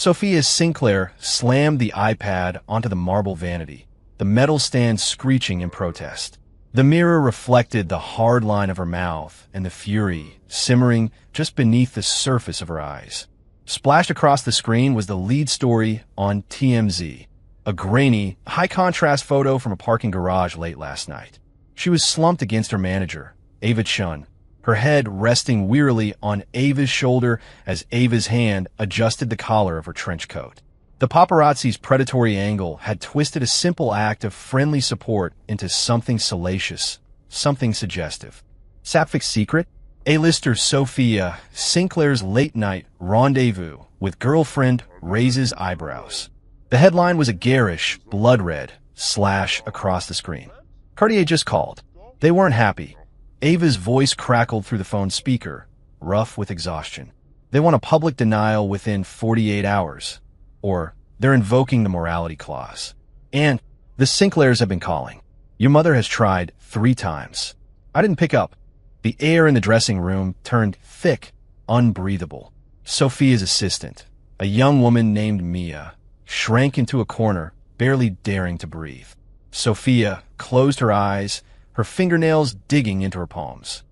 Sophia Sinclair slammed the iPad onto the marble vanity, the metal stand screeching in protest. The mirror reflected the hard line of her mouth and the fury simmering just beneath the surface of her eyes. Splashed across the screen was the lead story on TMZ, a grainy, high-contrast photo from a parking garage late last night. She was slumped against her manager, Ava Chun, her head resting wearily on Ava's shoulder as Ava's hand adjusted the collar of her trench coat. The paparazzi's predatory angle had twisted a simple act of friendly support into something salacious, something suggestive. Sapphic secret? A-lister Sophia Sinclair's late-night rendezvous with girlfriend raises eyebrows. The headline was a garish, blood-red slash across the screen. Cartier just called. They weren't happy. Ava's voice crackled through the phone speaker, rough with exhaustion. They want a public denial within 48 hours. Or, they're invoking the morality clause. And, the Sinclairs have been calling. Your mother has tried 3 times. I didn't pick up. The air in the dressing room turned thick, unbreathable. Sophia's assistant, a young woman named Mia, shrank into a corner, barely daring to breathe. Sophia closed her eyes, her fingernails digging into her palms.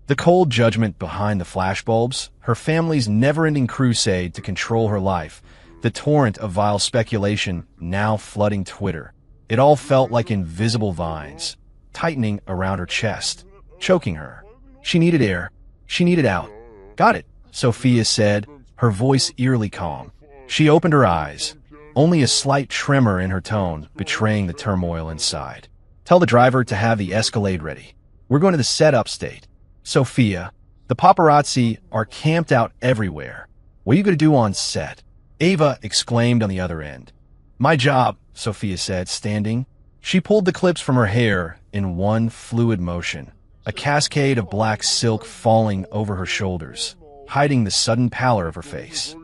The cold judgment behind the flashbulbs, her family's never-ending crusade to control her life, the torrent of vile speculation now flooding Twitter. It all felt like invisible vines, tightening around her chest, choking her. She needed air. She needed out. Got it, Sophia said, her voice eerily calm. She opened her eyes, only a slight tremor in her tone betraying the turmoil inside. Tell the driver to have the Escalade ready. We're going to the set-up state. Sophia, the paparazzi are camped out everywhere. What are you going to do on set? Ava exclaimed on the other end. My job, Sophia said, standing. She pulled the clips from her hair in one fluid motion, a cascade of black silk falling over her shoulders, hiding the sudden pallor of her face.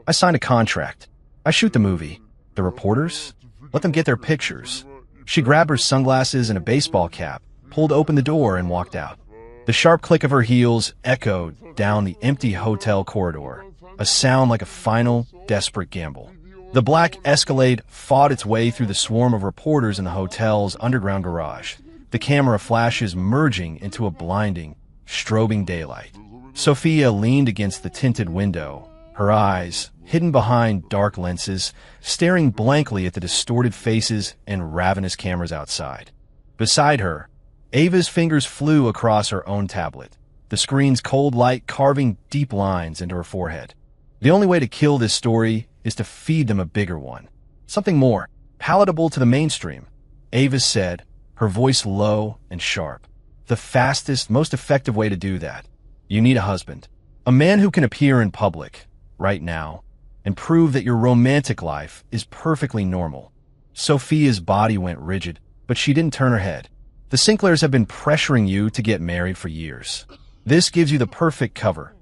I signed a contract. I shoot the movie. The reporters? Let them get their pictures. She grabbed her sunglasses and a baseball cap, pulled open the door, and walked out. The sharp click of her heels echoed down the empty hotel corridor, a sound like a final, desperate gamble. The black Escalade fought its way through the swarm of reporters in the hotel's underground garage, the camera flashes merging into a blinding, strobing daylight. Sophia leaned against the tinted window, her eyes, hidden behind dark lenses, staring blankly at the distorted faces and ravenous cameras outside. Beside her, Ava's fingers flew across her own tablet, the screen's cold light carving deep lines into her forehead. The only way to kill this story is to feed them a bigger one. Something more, palatable to the mainstream, Ava said, her voice low and sharp. The fastest, most effective way to do that. You need a husband. A man who can appear in public, right now, and prove that your romantic life is perfectly normal. Sophia's body went rigid, but she didn't turn her head. The Sinclairs have been pressuring you to get married for years. This gives you the perfect cover.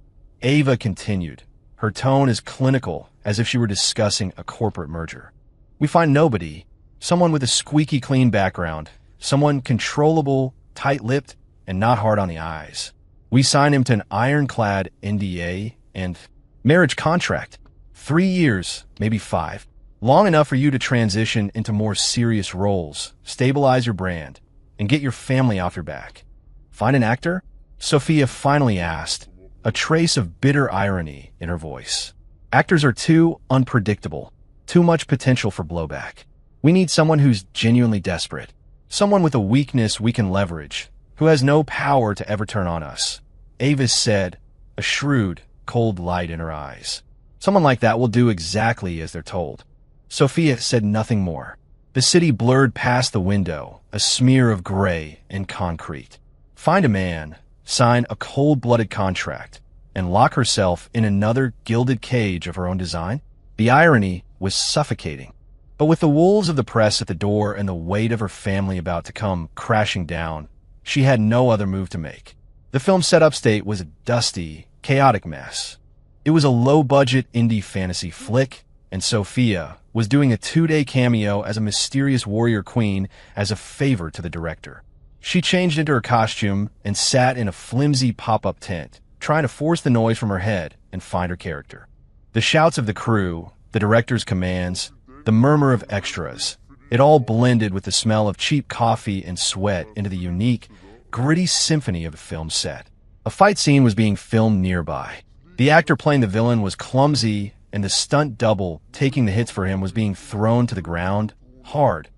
Ava continued, her tone as clinical as if she were discussing a corporate merger. We find nobody, someone with a squeaky clean background, someone controllable, tight-lipped, and not hard on the eyes. We sign him to an ironclad NDA and marriage contract. 3 years, maybe 5. Long enough for you to transition into more serious roles, stabilize your brand, and get your family off your back. Find an actor? Sophia finally asked, a trace of bitter irony in her voice. Actors are too unpredictable, too much potential for blowback. We need someone who's genuinely desperate, someone with a weakness we can leverage, who has no power to ever turn on us. Avis said, a shrewd, cold light in her eyes. Someone like that will do exactly as they're told. Sophia said nothing more. The city blurred past the window, a smear of gray and concrete. Find a man, sign a cold-blooded contract, and lock herself in another gilded cage of her own design? The irony was suffocating. But with the wolves of the press at the door and the weight of her family about to come crashing down, she had no other move to make. The film setup state was a dusty, chaotic mess. It was a low-budget indie fantasy flick, and Sophia was doing a 2-day cameo as a mysterious warrior queen as a favor to the director. She changed into her costume and sat in a flimsy pop-up tent, trying to force the noise from her head and find her character. The shouts of the crew, the director's commands, the murmur of extras. It all blended with the smell of cheap coffee and sweat into the unique, gritty symphony of a film set. A fight scene was being filmed nearby. The actor playing the villain was clumsy, and the stunt double taking the hits for him was being thrown to the ground, hard,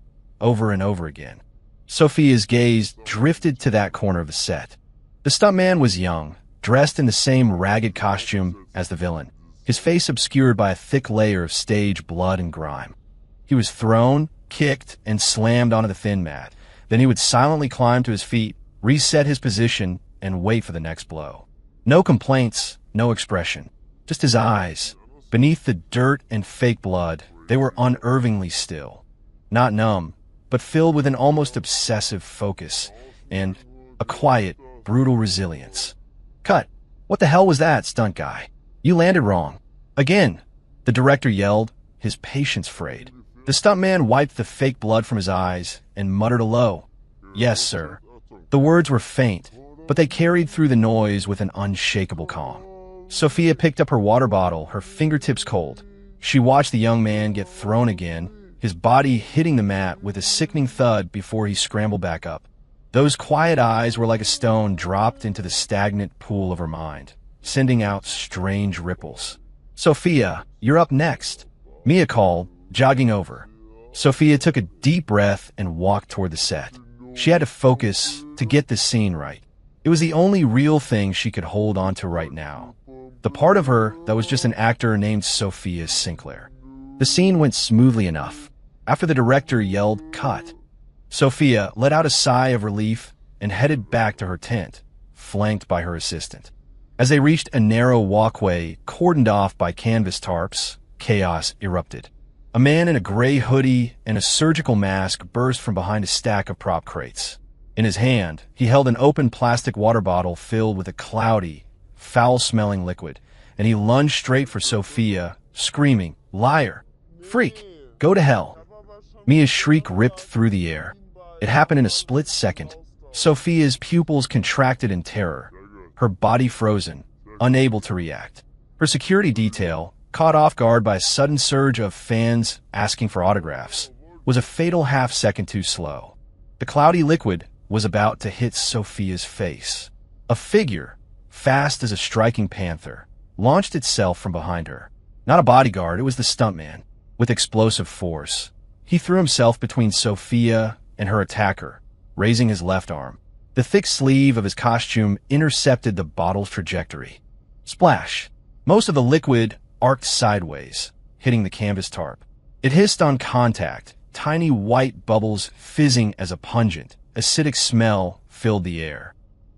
over and over again. Sophia's gaze drifted to that corner of the set. The stuntman was young, dressed in the same ragged costume as the villain, his face obscured by a thick layer of stage blood and grime. He was thrown, kicked, and slammed onto the thin mat. Then he would silently climb to his feet, reset his position, and wait for the next blow. No complaints, no expression. Just his eyes. Beneath the dirt and fake blood, they were unervingly still. Not numb, but filled with an almost obsessive focus and a quiet, brutal resilience. "Cut! What the hell was that, stunt guy? You landed wrong." Again, the director yelled, his patience frayed. The stuntman wiped the fake blood from his eyes and muttered a low, "Yes, sir." The words were faint, but they carried through the noise with an unshakable calm. Sophia picked up her water bottle, her fingertips cold. She watched the young man get thrown again, his body hitting the mat with a sickening thud before he scrambled back up. Those quiet eyes were like a stone dropped into the stagnant pool of her mind, sending out strange ripples. "Sophia, you're up next," Mia called, jogging over. Sophia took a deep breath and walked toward the set. She had to focus to get the scene right. It was the only real thing she could hold on to right now. The part of her that was just an actor named Sophia Sinclair. The scene went smoothly enough. After the director yelled, "Cut," Sophia let out a sigh of relief and headed back to her tent, flanked by her assistant. As they reached a narrow walkway cordoned off by canvas tarps, chaos erupted. A man in a gray hoodie and a surgical mask burst from behind a stack of prop crates. In his hand, he held an open plastic water bottle filled with a cloudy, foul-smelling liquid, and he lunged straight for Sophia, screaming, "Liar! Freak! Go to hell!" Mia's shriek ripped through the air. It happened in a split second. Sophia's pupils contracted in terror, her body frozen, unable to react. Her security detail, caught off guard by a sudden surge of fans asking for autographs, was a fatal half-second too slow. The cloudy liquid was about to hit Sophia's face. A figure, fast as a striking panther, launched itself from behind her. Not a bodyguard, it was the stuntman, with explosive force. He threw himself between Sophia and her attacker, raising his left arm. The thick sleeve of his costume intercepted the bottle's trajectory. Splash! Most of the liquid arced sideways, hitting the canvas tarp. It hissed on contact, tiny white bubbles fizzing as a pungent, acidic smell filled the air.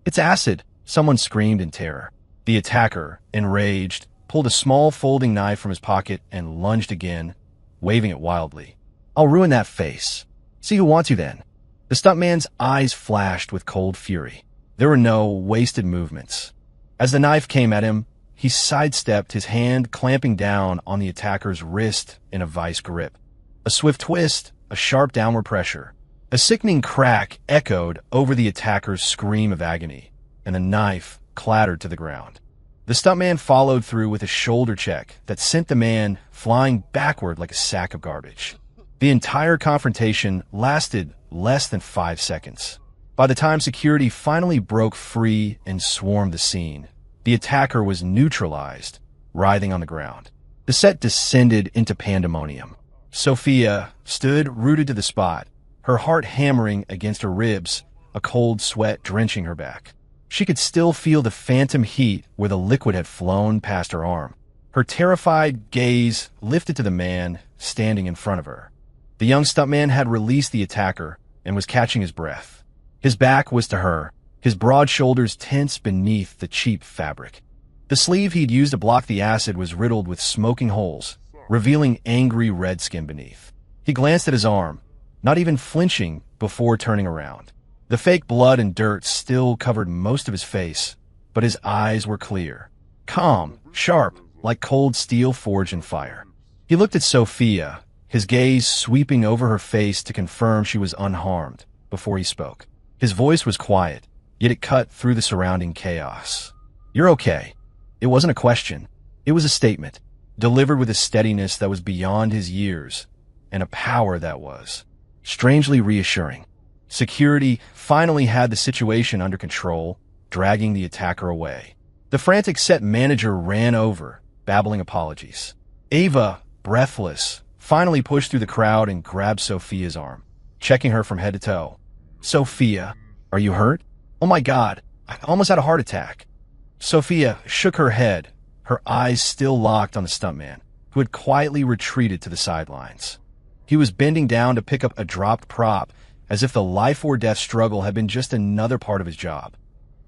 "It's acid!" someone screamed in terror. The attacker, enraged, pulled a small folding knife from his pocket and lunged again, waving it wildly. "I'll ruin that face. See who wants you then." The stuntman's eyes flashed with cold fury. There were no wasted movements. As the knife came at him, he sidestepped, his hand clamping down on the attacker's wrist in a vice grip. A swift twist, a sharp downward pressure. A sickening crack echoed over the attacker's scream of agony, and the knife clattered to the ground. The stuntman followed through with a shoulder check that sent the man flying backward like a sack of garbage. The entire confrontation lasted less than 5 seconds. By the time security finally broke free and swarmed the scene, the attacker was neutralized, writhing on the ground. The set descended into pandemonium. Sophia stood rooted to the spot, her heart hammering against her ribs, a cold sweat drenching her back. She could still feel the phantom heat where the liquid had flown past her arm. Her terrified gaze lifted to the man standing in front of her. The young stuntman had released the attacker and was catching his breath. His back was to her, his broad shoulders tense beneath the cheap fabric. The sleeve he'd used to block the acid was riddled with smoking holes, revealing angry red skin beneath. He glanced at his arm, not even flinching before turning around. The fake blood and dirt still covered most of his face, but his eyes were clear, calm, sharp, like cold steel forged in fire. He looked at Sophia, his gaze sweeping over her face to confirm she was unharmed, before he spoke. His voice was quiet, yet it cut through the surrounding chaos. "You're okay." It wasn't a question. It was a statement. delivered with a steadiness that was beyond his years and a power that was strangely reassuring. Security finally had the situation under control, dragging the attacker away. The frantic set manager ran over, babbling apologies. Ava, breathless, finally pushed through the crowd and grabbed Sophia's arm, checking her from head to toe. "Sophia, are you hurt? Oh my God, I almost had a heart attack." Sophia shook her head, her eyes still locked on the stuntman, who had quietly retreated to the sidelines. He was bending down to pick up a dropped prop, as if the life-or-death struggle had been just another part of his job.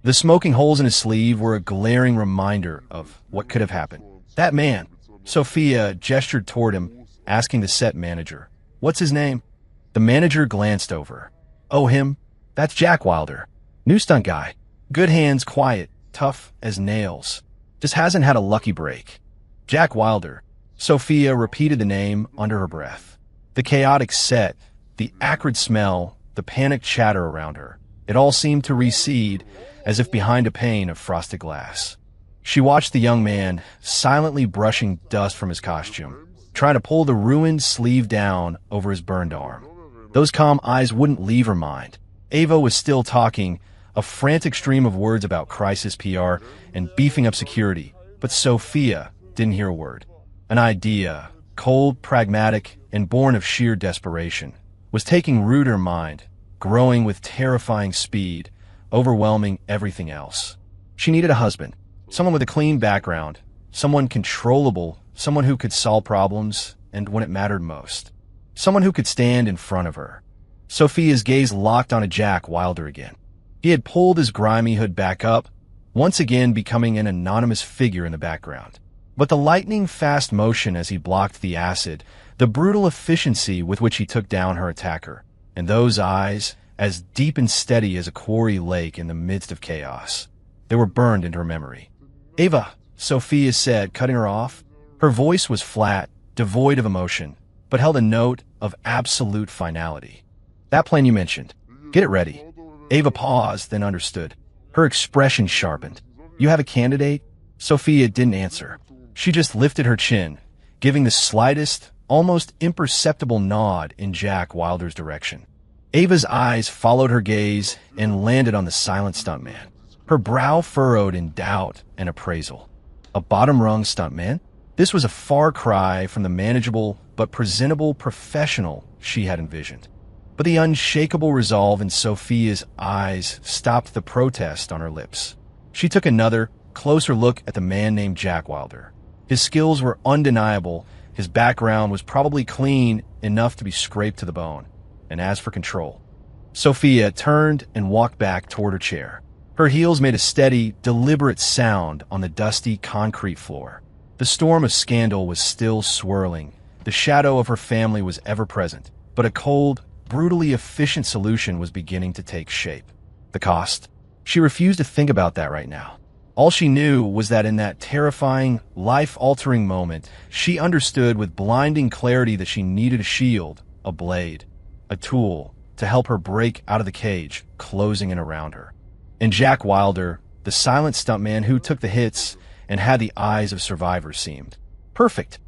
The smoking holes in his sleeve were a glaring reminder of what could have happened. "That man," Sophia gestured toward him, asking the set manager, "What's his name?" The manager glanced over. "Oh, him? That's Jack Wilder. New stunt guy. Good hands, quiet, tough as nails. Just hasn't had a lucky break." Jack Wilder. Sophia repeated the name under her breath. The chaotic set, the acrid smell, the panicked chatter around her, it all seemed to recede as if behind a pane of frosted glass. She watched the young man silently brushing dust from his costume, trying to pull the ruined sleeve down over his burned arm. Those calm eyes wouldn't leave her mind. Ava was still talking, a frantic stream of words about crisis PR and beefing up security, but Sophia didn't hear a word. An idea, cold, pragmatic, and born of sheer desperation, was taking root in her mind, growing with terrifying speed, overwhelming everything else. She needed a husband, someone with a clean background, someone controllable, someone who could solve problems, and when it mattered most, someone who could stand in front of her. Sophia's gaze locked onto Jack Wilder again. He had pulled his grimy hood back up, once again becoming an anonymous figure in the background. But the lightning-fast motion as he blocked the acid, the brutal efficiency with which he took down her attacker, and those eyes, as deep and steady as a quarry lake in the midst of chaos, they were burned into her memory. "Ava," Sophia said, cutting her off. Her voice was flat, devoid of emotion, but held a note of absolute finality. "That plane you mentioned. Get it ready." Ava paused, then understood. Her expression sharpened. "You have a candidate?" Sophia didn't answer. She just lifted her chin, giving the slightest, almost imperceptible nod in Jack Wilder's direction. Ava's eyes followed her gaze and landed on the silent stuntman. Her brow furrowed in doubt and appraisal. A bottom-rung stuntman? This was a far cry from the manageable but presentable professional she had envisioned. But the unshakable resolve in Sophia's eyes stopped the protest on her lips. She took another, closer look at the man named Jack Wilder. His skills were undeniable, his background was probably clean enough to be scraped to the bone. And as for control, Sophia turned and walked back toward her chair. Her heels made a steady, deliberate sound on the dusty concrete floor. The storm of scandal was still swirling. The shadow of her family was ever present, but a cold, brutally efficient solution was beginning to take shape. The cost? She refused to think about that right now. All she knew was that in that terrifying, life-altering moment, she understood with blinding clarity that she needed a shield, a blade, a tool to help her break out of the cage, closing in around her. And Jack Wilder, the silent stuntman who took the hits and had the eyes of survivors, seemed perfect.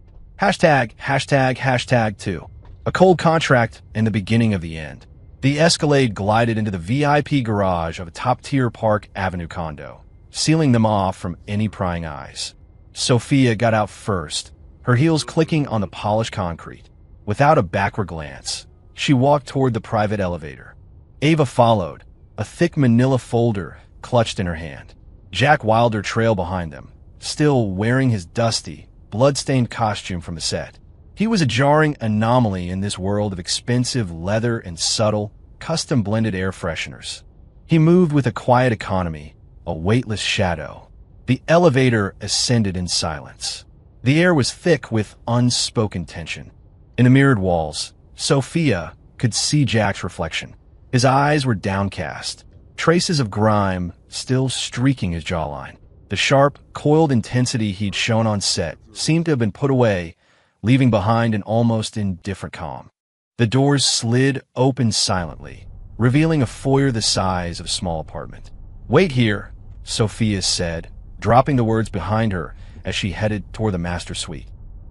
Hashtag 2. A cold contract and the beginning of the end. The Escalade glided into the VIP garage of a top-tier Park Avenue condo, sealing them off from any prying eyes. Sophia got out first, her heels clicking on the polished concrete. Without a backward glance, she walked toward the private elevator. Ava followed, a thick manila folder clutched in her hand. Jack Wilder trailed behind them, still wearing his dusty, blood-stained costume from the set. He was a jarring anomaly in this world of expensive leather and subtle, custom-blended air fresheners. He moved with a quiet economy, a weightless shadow. The elevator ascended in silence. The air was thick with unspoken tension. In the mirrored walls, Sophia could see Jack's reflection. His eyes were downcast, traces of grime still streaking his jawline. The sharp, coiled intensity he'd shown on set seemed to have been put away, leaving behind an almost indifferent calm. The doors slid open silently, revealing a foyer the size of a small apartment. "Wait here," Sophia said, dropping the words behind her as she headed toward the master suite.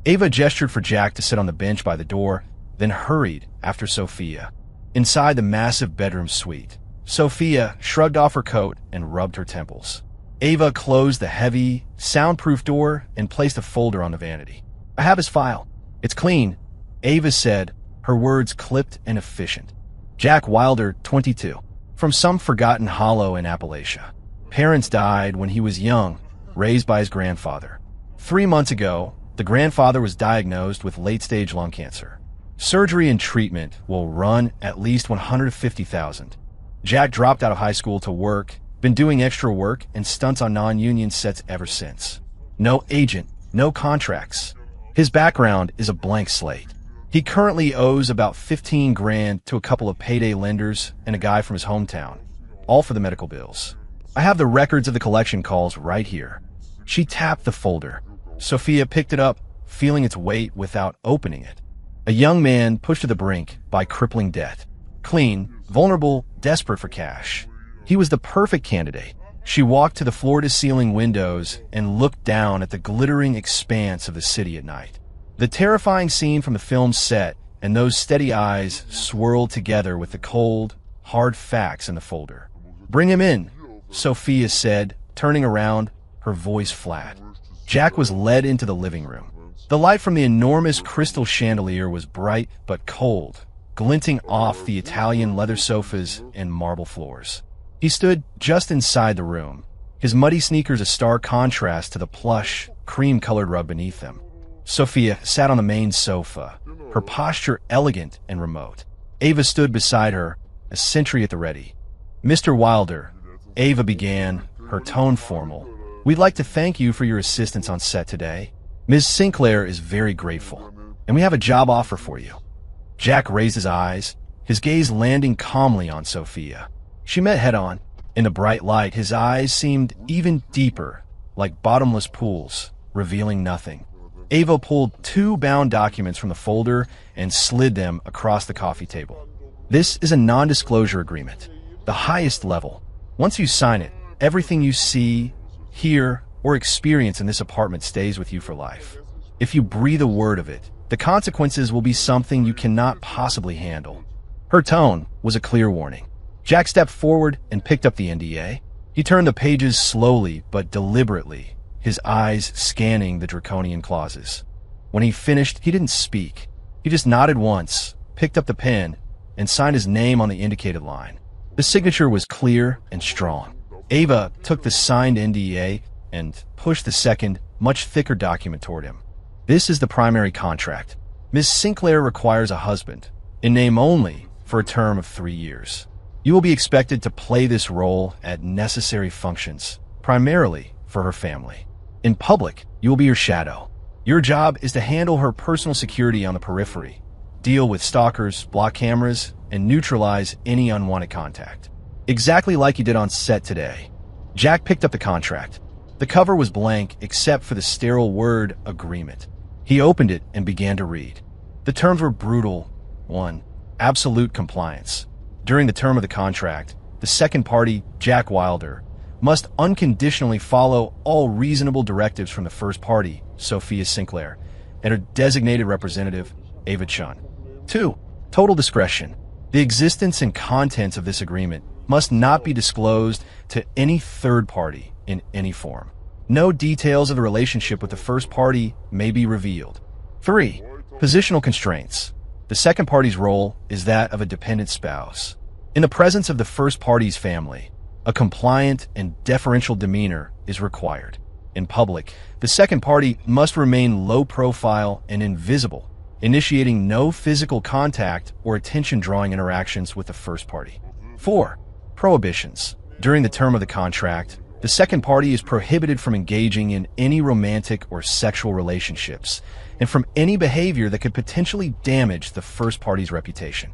Ava gestured for Jack to sit on the bench by the door, then hurried after Sophia. Inside the massive bedroom suite, Sophia shrugged off her coat and rubbed her temples. Ava closed the heavy, soundproof door and placed a folder on the vanity. "I have his file. It's clean," Ava said, her words clipped and efficient. Jack Wilder, 22, from some forgotten hollow in Appalachia. Parents died when he was young, raised by his grandfather. 3 months ago, the grandfather was diagnosed with late-stage lung cancer. Surgery and treatment will run at least $150,000. Jack dropped out of high school to work, been doing extra work and stunts on non-union sets ever since. No agent, no contracts. His background is a blank slate. He currently owes about 15 grand to a couple of payday lenders and a guy from his hometown, all for the medical bills. "I have the records of the collection calls right here." She tapped the folder. Sophia picked it up, feeling its weight without opening it. A young man pushed to the brink by crippling debt. Clean, vulnerable, desperate for cash. He was the perfect candidate. She walked to the floor-to-ceiling windows and looked down at the glittering expanse of the city at night. The terrifying scene from the film's set and those steady eyes swirled together with the cold, hard facts in the folder. "Bring him in," Sophia said, turning around, her voice flat. Jack was led into the living room. The light from the enormous crystal chandelier was bright but cold, glinting off the Italian leather sofas and marble floors. He stood just inside the room, his muddy sneakers a stark contrast to the plush, cream-colored rug beneath them. Sophia sat on the main sofa, her posture elegant and remote. Ava stood beside her, a sentry at the ready. "Mr. Wilder," Ava began, her tone formal, "we'd like to thank you for your assistance on set today. Ms. Sinclair is very grateful, and we have a job offer for you." Jack raised his eyes, his gaze landing calmly on Sophia. She met head-on. In the bright light, his eyes seemed even deeper, like bottomless pools, revealing nothing. Ava pulled 2 bound documents from the folder and slid them across the coffee table. "This is a non-disclosure agreement, the highest level. Once you sign it, everything you see, hear, or experience in this apartment stays with you for life. If you breathe a word of it, the consequences will be something you cannot possibly handle." Her tone was a clear warning. Jack stepped forward and picked up the NDA. He turned the pages slowly but deliberately, his eyes scanning the draconian clauses. When he finished, he didn't speak. He just nodded once, picked up the pen, and signed his name on the indicated line. The signature was clear and strong. Ava took the signed NDA and pushed the second, much thicker document toward him. "This is the primary contract. Ms. Sinclair requires a husband, in name only, for a term of 3 years. You will be expected to play this role at necessary functions, primarily for her family. In public, you will be her shadow. Your job is to handle her personal security on the periphery, deal with stalkers, block cameras, and neutralize any unwanted contact. Exactly like you did on set today." Jack picked up the contract. The cover was blank except for the sterile word agreement. He opened it and began to read. The terms were brutal. 1. Absolute compliance. During the term of the contract, the second party, Jack Wilder, must unconditionally follow all reasonable directives from the first party, Sophia Sinclair, and her designated representative, Ava Chun. 2. Total discretion. The existence and contents of this agreement must not be disclosed to any third party in any form. No details of the relationship with the first party may be revealed. 3. Positional constraints. The second party's role is that of a dependent spouse. In the presence of the first party's family, a compliant and deferential demeanor is required. In public, the second party must remain low profile and invisible, initiating no physical contact or attention-drawing interactions with the first party. 4. Prohibitions. During the term of the contract, the second party is prohibited from engaging in any romantic or sexual relationships, and from any behavior that could potentially damage the first party's reputation.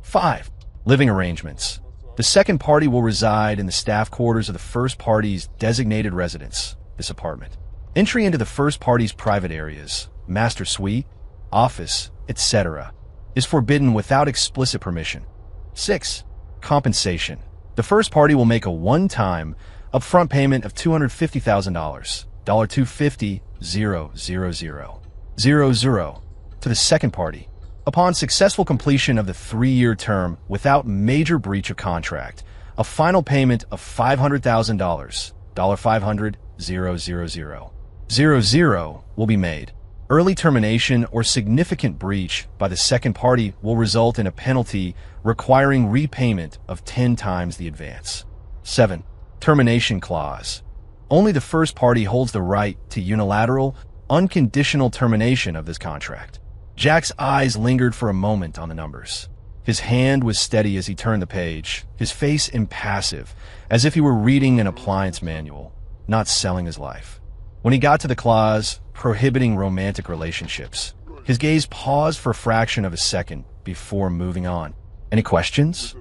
5. Living arrangements. The second party will reside in the staff quarters of the first party's designated residence, this apartment. Entry into the first party's private areas, master suite, office, etc., is forbidden without explicit permission. 6. Compensation. The first party will make a one-time, upfront payment of $250,000, $250,000. 00 to the second party. Upon successful completion of the 3-year term without major breach of contract, a final payment of $500,000, $500,000, 00 will be made. Early termination or significant breach by the second party will result in a penalty requiring repayment of 10 times the advance. 7. Termination clause. Only the first party holds the right to unilateral, unconditional termination of this contract. Jack's eyes lingered for a moment on the numbers. His hand was steady as he turned the page, his face impassive, as if he were reading an appliance manual, not selling his life. When he got to the clause prohibiting romantic relationships, his gaze paused for a fraction of a second before moving on. Any questions?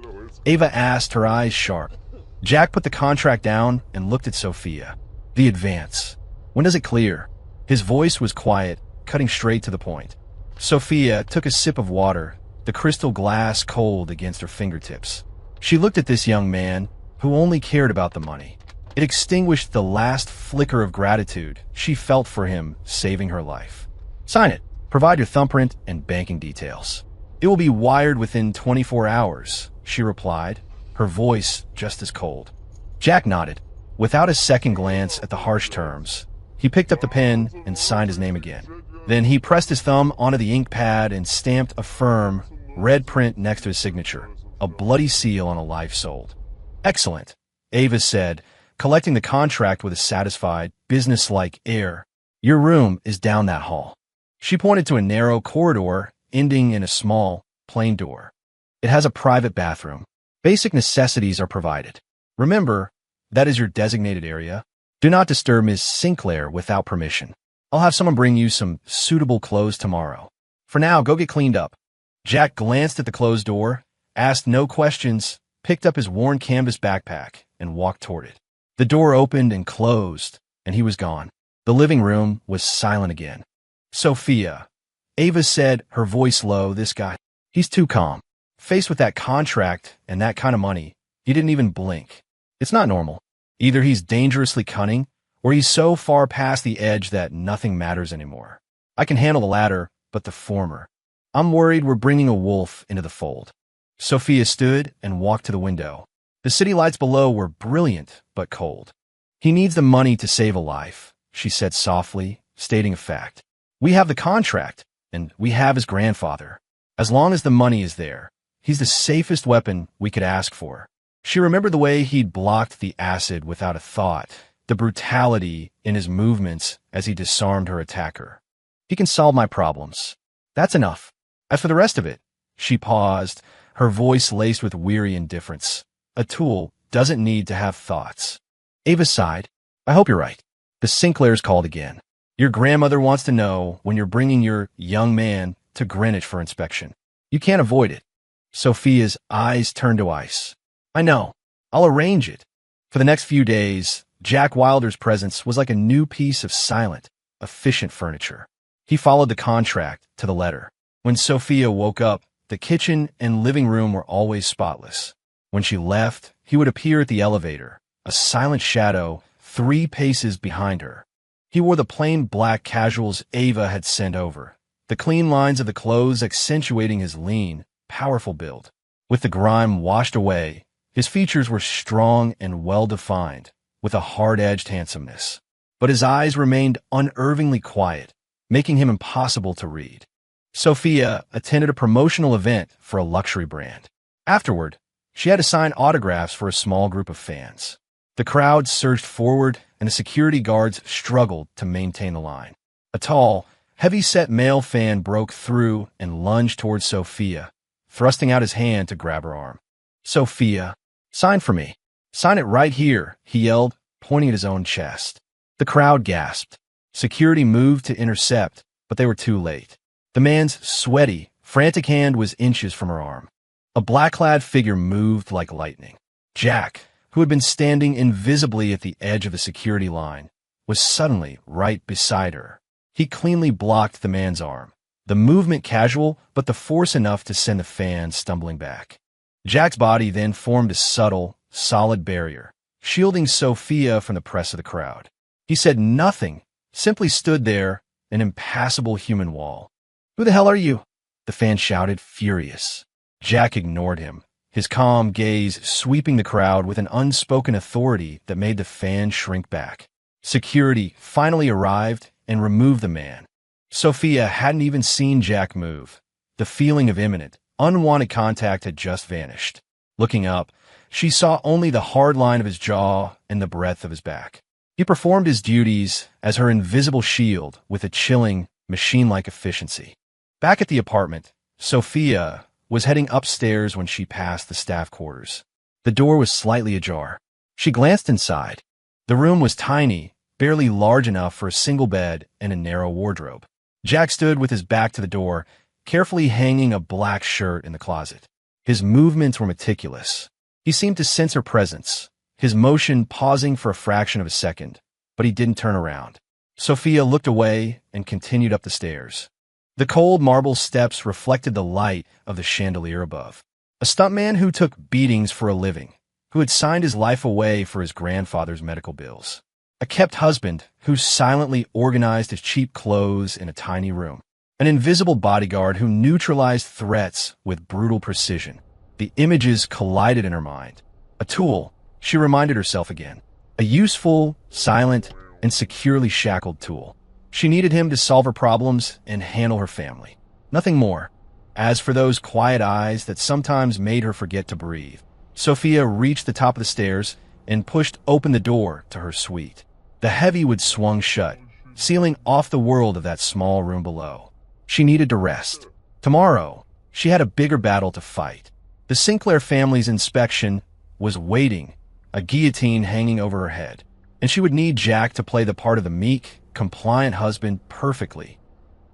Ava asked, her eyes sharp. Jack put the contract down and looked at Sophia. The advance. When does it clear? His voice was quiet, cutting straight to the point. Sophia took a sip of water, the crystal glass cold against her fingertips. She looked at this young man, who only cared about the money. It extinguished the last flicker of gratitude she felt for him saving her life. Sign it. Provide your thumbprint and banking details. It will be wired within 24 hours, she replied, her voice just as cold. Jack nodded. Without a second glance at the harsh terms, he picked up the pen and signed his name again. Then he pressed his thumb onto the ink pad and stamped a firm, red print next to his signature, a bloody seal on a life sold. Excellent, Ava said, collecting the contract with a satisfied, business-like air. Your room is down that hall. She pointed to a narrow corridor ending in a small, plain door. It has a private bathroom. Basic necessities are provided. Remember, that is your designated area. Do not disturb Ms. Sinclair without permission. I'll have someone bring you some suitable clothes tomorrow. For now, go get cleaned up. Jack glanced at the closed door, asked no questions, picked up his worn canvas backpack, and walked toward it. The door opened and closed, and he was gone. The living room was silent again. Sophia. Ava said, her voice low, this guy, he's too calm. Faced with that contract and that kind of money, he didn't even blink. It's not normal. Either he's dangerously cunning, or he's so far past the edge that nothing matters anymore. I can handle the latter, but the former. I'm worried we're bringing a wolf into the fold. Sophia stood and walked to the window. The city lights below were brilliant, but cold. He needs the money to save a life, she said softly, stating a fact. We have the contract, and we have his grandfather. As long as the money is there, he's the safest weapon we could ask for. She remembered the way he'd blocked the acid without a thought, the brutality in his movements as he disarmed her attacker. He can solve my problems. That's enough. As for the rest of it, she paused, her voice laced with weary indifference. A tool doesn't need to have thoughts. Ava sighed. I hope you're right. The Sinclairs called again. Your grandmother wants to know when you're bringing your young man to Greenwich for inspection. You can't avoid it. Sophia's eyes turned to ice. I know. I'll arrange it. For the next few days, Jack Wilder's presence was like a new piece of silent, efficient furniture. He followed the contract to the letter. When Sophia woke up, the kitchen and living room were always spotless. When she left, he would appear at the elevator, a silent shadow 3 paces behind her. He wore the plain black casuals Ava had sent over, the clean lines of the clothes accentuating his lean, powerful build. With the grime washed away, his features were strong and well-defined, with a hard-edged handsomeness. But his eyes remained unervingly quiet, making him impossible to read. Sophia attended a promotional event for a luxury brand. Afterward, she had to sign autographs for a small group of fans. The crowd surged forward, and the security guards struggled to maintain the line. A tall, heavy-set male fan broke through and lunged towards Sophia, thrusting out his hand to grab her arm. Sophia, sign for me. Sign it right here, he yelled, pointing at his own chest. The crowd gasped. Security moved to intercept, but they were too late. The man's sweaty, frantic hand was inches from her arm. A black-clad figure moved like lightning. Jack, who had been standing invisibly at the edge of the security line, was suddenly right beside her. He cleanly blocked the man's arm, the movement casual, but the force enough to send the fan stumbling back. Jack's body then formed a subtle, solid barrier, shielding Sophia from the press of the crowd. He said nothing, simply stood there, an impassable human wall. "Who the hell are you?" the fan shouted, furious. Jack ignored him, his calm gaze sweeping the crowd with an unspoken authority that made the fan shrink back. Security finally arrived and removed the man. Sophia hadn't even seen Jack move. The feeling of imminent, unwanted contact had just vanished. Looking up, she saw only the hard line of his jaw and the breadth of his back. He performed his duties as her invisible shield with a chilling, machine-like efficiency. Back at the apartment, Sophia was heading upstairs when she passed the staff quarters. The door was slightly ajar. She glanced inside. The room was tiny, barely large enough for a single bed and a narrow wardrobe. Jack stood with his back to the door, carefully hanging a black shirt in the closet. His movements were meticulous. He seemed to sense her presence, his motion pausing for a fraction of a second, but he didn't turn around. Sophia looked away and continued up the stairs. The cold marble steps reflected the light of the chandelier above. A stuntman who took beatings for a living, who had signed his life away for his grandfather's medical bills. A kept husband who silently organized his cheap clothes in a tiny room. An invisible bodyguard who neutralized threats with brutal precision. The images collided in her mind. A tool, she reminded herself again. A useful, silent, and securely shackled tool. She needed him to solve her problems and handle her family. Nothing more. As for those quiet eyes that sometimes made her forget to breathe, Sophia reached the top of the stairs and pushed open the door to her suite. The heavy wood swung shut, sealing off the world of that small room below. She needed to rest. Tomorrow, she had a bigger battle to fight. The Sinclair family's inspection was waiting, a guillotine hanging over her head, and she would need Jack to play the part of the meek, compliant husband perfectly.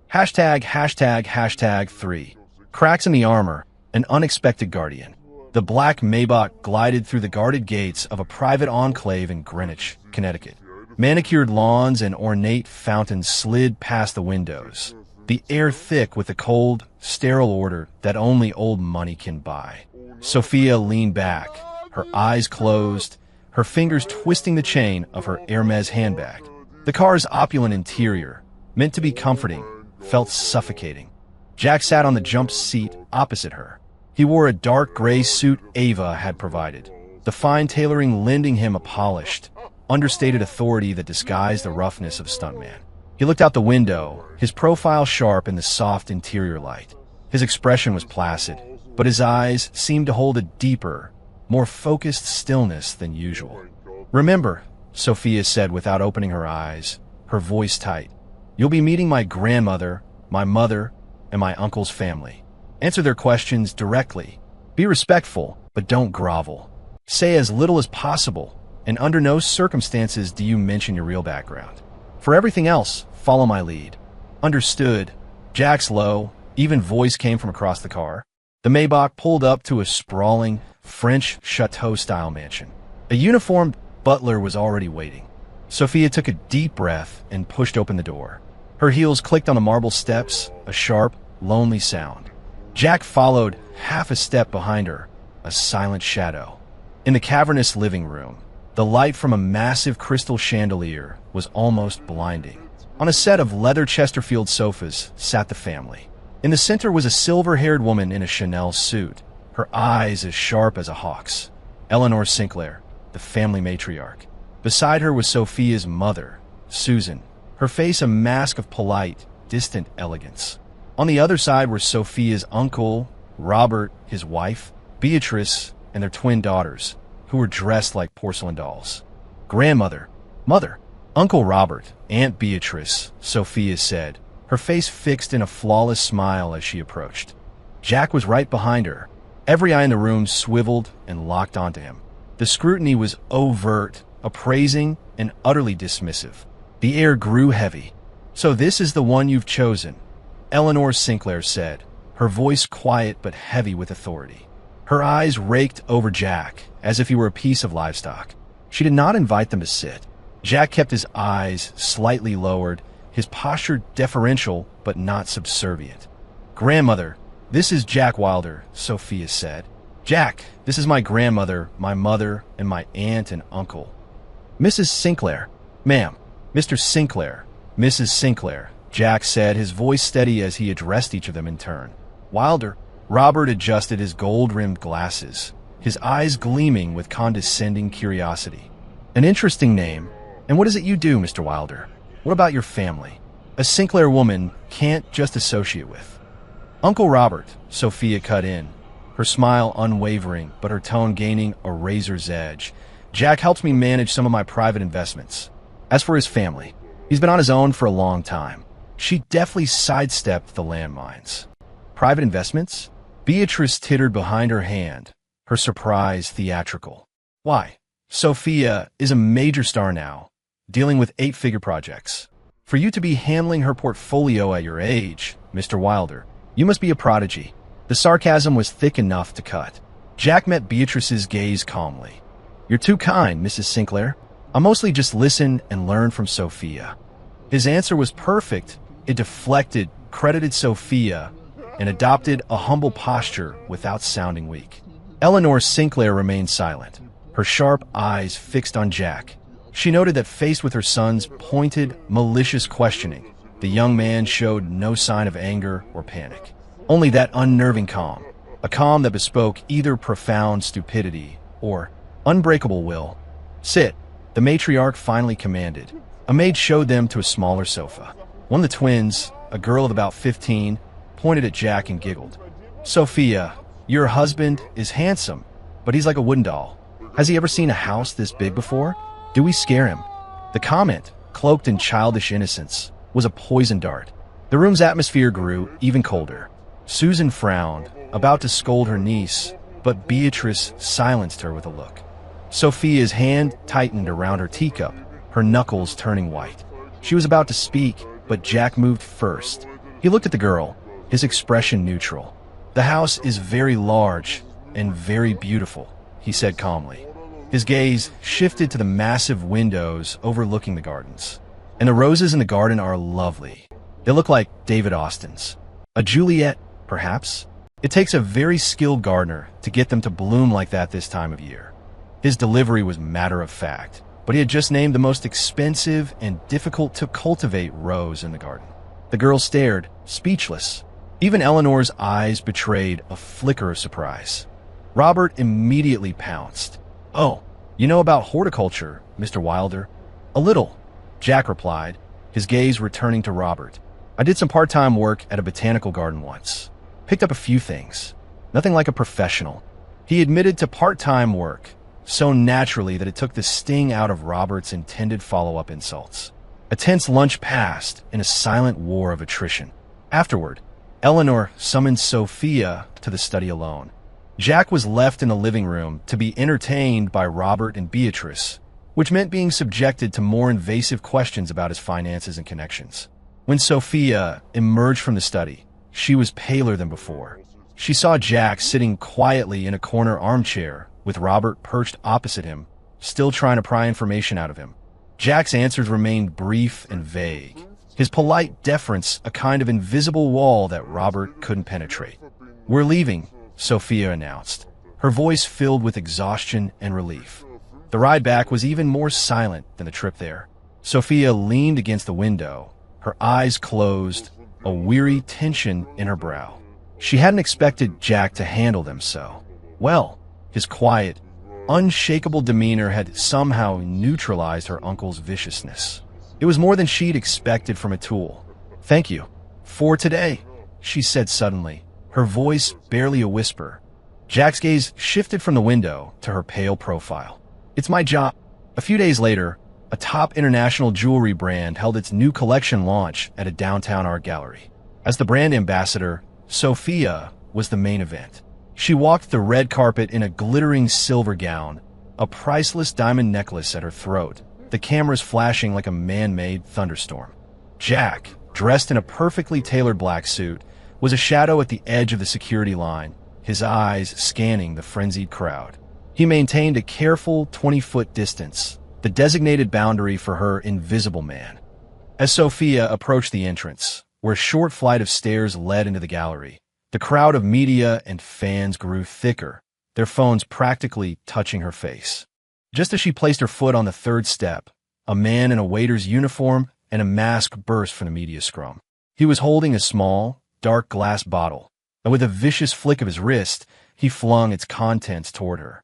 #3. Cracks in the armor, an unexpected guardian. The black Maybach glided through the guarded gates of a private enclave in Greenwich, Connecticut. Manicured lawns and ornate fountains slid past the windows, the air thick with the cold, sterile odor that only old money can buy. Sophia leaned back, her eyes closed, her fingers twisting the chain of her Hermes handbag. The car's opulent interior, meant to be comforting, felt suffocating. Jack sat on the jump seat opposite her. He wore a dark gray suit Ava had provided, the fine tailoring lending him a polished, understated authority that disguised the roughness of stuntman. He looked out the window, his profile sharp in the soft interior light. His expression was placid, but his eyes seemed to hold a deeper, more focused stillness than usual. "Remember," Sophia said without opening her eyes, her voice tight, "you'll be meeting my grandmother, my mother, and my uncle's family. Answer their questions directly. Be respectful, but don't grovel. Say as little as possible, and under no circumstances do you mention your real background. For everything else, follow my lead." "Understood." Jack's low, even voice came from across the car. The Maybach pulled up to a sprawling, French chateau-style mansion. A uniformed butler was already waiting. Sophia took a deep breath and pushed open the door. Her heels clicked on the marble steps, a sharp, lonely sound. Jack followed half a step behind her, a silent shadow. In the cavernous living room, the light from a massive crystal chandelier was almost blinding. On a set of leather Chesterfield sofas sat the family. In the center was a silver-haired woman in a Chanel suit, her eyes as sharp as a hawk's. Eleanor Sinclair, the family matriarch. Beside her was Sophia's mother, Susan, her face a mask of polite, distant elegance. On the other side were Sophia's uncle, Robert, his wife, Beatrice, and their twin daughters, who were dressed like porcelain dolls. "Grandmother, mother, Uncle Robert, Aunt Beatrice," Sophia said, her face fixed in a flawless smile as she approached. Jack was right behind her. Every eye in the room swiveled and locked onto him. The scrutiny was overt, appraising, and utterly dismissive. The air grew heavy. "So this is the one you've chosen," Eleanor Sinclair said, her voice quiet but heavy with authority. Her eyes raked over Jack, as if he were a piece of livestock. She did not invite them to sit. Jack kept his eyes slightly lowered, his posture deferential but not subservient. "Grandmother, this is Jack Wilder," Sophia said. "Jack, this is my grandmother, my mother, and my aunt and uncle." "Mrs. Sinclair." "Ma'am." "Mr. Sinclair." "Mrs. Sinclair," Jack said, his voice steady as he addressed each of them in turn. Wilder. Robert adjusted his gold-rimmed glasses, his eyes gleaming with condescending curiosity. An interesting name. And what is it you do, Mr. Wilder? What about your family? A Sinclair woman can't just associate with. Uncle Robert, Sophia cut in, her smile unwavering, but her tone gaining a razor's edge. Jack helps me manage some of my private investments. As for his family, he's been on his own for a long time. She deftly sidestepped the landmines. Private investments? Beatrice tittered behind her hand, her surprise theatrical. Why? Sophia is a major star now, dealing with 8-figure projects. For you to be handling her portfolio at your age, Mr. Wilder, you must be a prodigy. The sarcasm was thick enough to cut. Jack met Beatrice's gaze calmly. You're too kind, Mrs. Sinclair. I mostly just listen and learn from Sophia. His answer was perfect. It deflected, credited Sophia, and adopted a humble posture without sounding weak. Eleanor Sinclair remained silent, her sharp eyes fixed on Jack. She noted that faced with her son's pointed, malicious questioning, the young man showed no sign of anger or panic. Only that unnerving calm, a calm that bespoke either profound stupidity or unbreakable will. Sit, the matriarch finally commanded. A maid showed them to a smaller sofa. One of the twins, a girl of about 15, pointed at Jack and giggled. Sophia, your husband is handsome, but he's like a wooden doll. Has he ever seen a house this big before? Do we scare him? The comment, cloaked in childish innocence, was a poison dart. The room's atmosphere grew even colder. Susan frowned, about to scold her niece, but Beatrice silenced her with a look. Sophia's hand tightened around her teacup, her knuckles turning white. She was about to speak, but Jack moved first. He looked at the girl, his expression neutral. The house is very large and very beautiful, he said calmly. His gaze shifted to the massive windows overlooking the gardens. And the roses in the garden are lovely. They look like David Austin's. A Juliet, perhaps? It takes a very skilled gardener to get them to bloom like that this time of year. His delivery was matter of fact, but he had just named the most expensive and difficult to cultivate rose in the garden. The girl stared, speechless. Even Eleanor's eyes betrayed a flicker of surprise. Robert immediately pounced. Oh, you know about horticulture, Mr. Wilder? A little, Jack replied, his gaze returning to Robert. I did some part-time work at a botanical garden once. Picked up a few things. Nothing like a professional. He admitted to part-time work, so naturally that it took the sting out of Robert's intended follow-up insults. A tense lunch passed in a silent war of attrition. Afterward, Eleanor summoned Sophia to the study alone. Jack was left in the living room to be entertained by Robert and Beatrice, which meant being subjected to more invasive questions about his finances and connections. When Sophia emerged from the study, she was paler than before. She saw Jack sitting quietly in a corner armchair with Robert perched opposite him, still trying to pry information out of him. Jack's answers remained brief and vague, his polite deference a kind of invisible wall that Robert couldn't penetrate. We're leaving, Sophia announced, her voice filled with exhaustion and relief. The ride back was even more silent than the trip there. Sophia leaned against the window, her eyes closed, a weary tension in her brow. She hadn't expected Jack to handle them so well. His quiet, unshakable demeanor had somehow neutralized her uncle's viciousness. It was more than she'd expected from a tool. Thank you. For today, she said suddenly, her voice barely a whisper. Jack's gaze shifted from the window to her pale profile. It's my job. A few days later, a top international jewelry brand held its new collection launch at a downtown art gallery. As the brand ambassador, Sophia was the main event. She walked the red carpet in a glittering silver gown, a priceless diamond necklace at her throat, the cameras flashing like a man-made thunderstorm. Jack, dressed in a perfectly tailored black suit, was a shadow at the edge of the security line, his eyes scanning the frenzied crowd. He maintained a careful 20-foot distance, the designated boundary for her invisible man. As Sophia approached the entrance, where a short flight of stairs led into the gallery, the crowd of media and fans grew thicker, their phones practically touching her face. Just as she placed her foot on the third step, a man in a waiter's uniform and a mask burst from the media scrum. He was holding a small, dark glass bottle, and with a vicious flick of his wrist, he flung its contents toward her.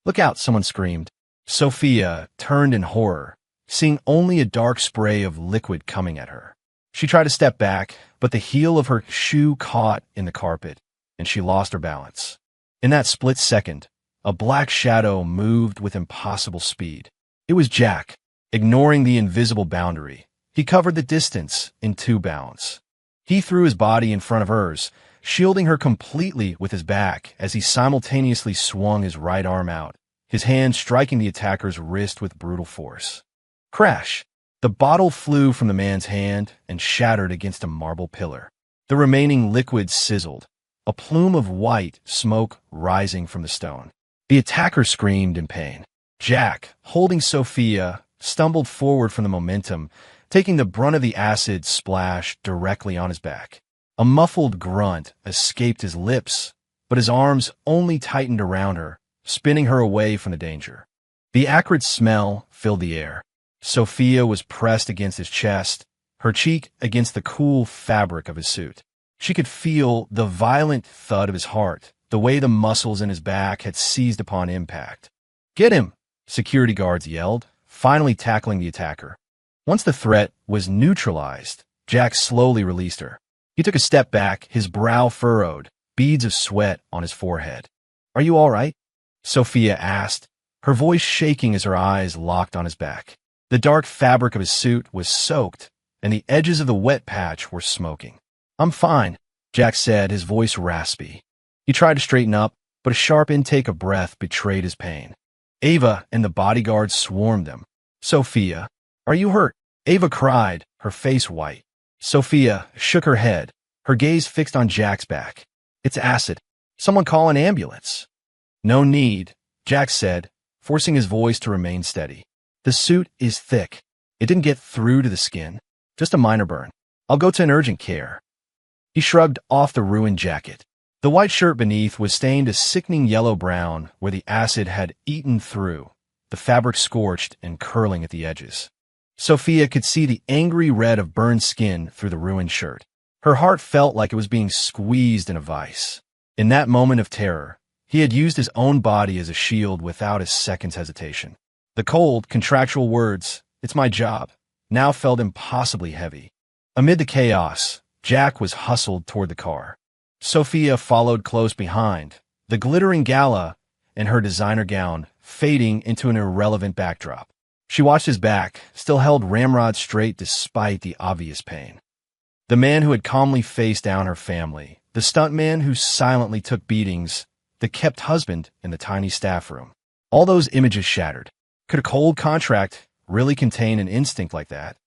"Look out," someone screamed. Sophia turned in horror, seeing only a dark spray of liquid coming at her. She tried to step back, but the heel of her shoe caught in the carpet, and she lost her balance. In that split second, a black shadow moved with impossible speed. It was Jack. Ignoring the invisible boundary, he covered the distance in 2 bounds. He threw his body in front of hers, shielding her completely with his back as he simultaneously swung his right arm out, his hand striking the attacker's wrist with brutal force. Crash! The bottle flew from the man's hand and shattered against a marble pillar. The remaining liquid sizzled, a plume of white smoke rising from the stone. The attacker screamed in pain. Jack, holding Sophia, stumbled forward from the momentum, taking the brunt of the acid splash directly on his back. A muffled grunt escaped his lips, but his arms only tightened around her, spinning her away from the danger. The acrid smell filled the air. Sophia was pressed against his chest, her cheek against the cool fabric of his suit. She could feel the violent thud of his heart, the way the muscles in his back had seized upon impact. "Get him!" security guards yelled, finally tackling the attacker. Once the threat was neutralized, Jack slowly released her. He took a step back, his brow furrowed, beads of sweat on his forehead. "Are you all right?" Sophia asked, her voice shaking as her eyes locked on his back. The dark fabric of his suit was soaked, and the edges of the wet patch were smoking. "I'm fine," Jack said, his voice raspy. He tried to straighten up, but a sharp intake of breath betrayed his pain. Ava and the bodyguard swarmed them. "Sophia, are you hurt?" Ava cried, her face white. Sophia shook her head, her gaze fixed on Jack's back. "It's acid. Someone call an ambulance." "No need," Jack said, forcing his voice to remain steady. "The suit is thick. It didn't get through to the skin. Just a minor burn. I'll go to an urgent care." He shrugged off the ruined jacket. The white shirt beneath was stained a sickening yellow-brown where the acid had eaten through, the fabric scorched and curling at the edges. Sophia could see the angry red of burned skin through the ruined shirt. Her heart felt like it was being squeezed in a vice. In that moment of terror, he had used his own body as a shield without a second's hesitation. The cold, contractual words, "It's my job," now felt impossibly heavy. Amid the chaos, Jack was hustled toward the car. Sophia followed close behind, the glittering gala and her designer gown fading into an irrelevant backdrop. She watched his back, still held ramrod straight despite the obvious pain. The man who had calmly faced down her family, the stuntman who silently took beatings, the kept husband in the tiny staff room. All those images shattered. Could a cold contract really contain an instinct like that?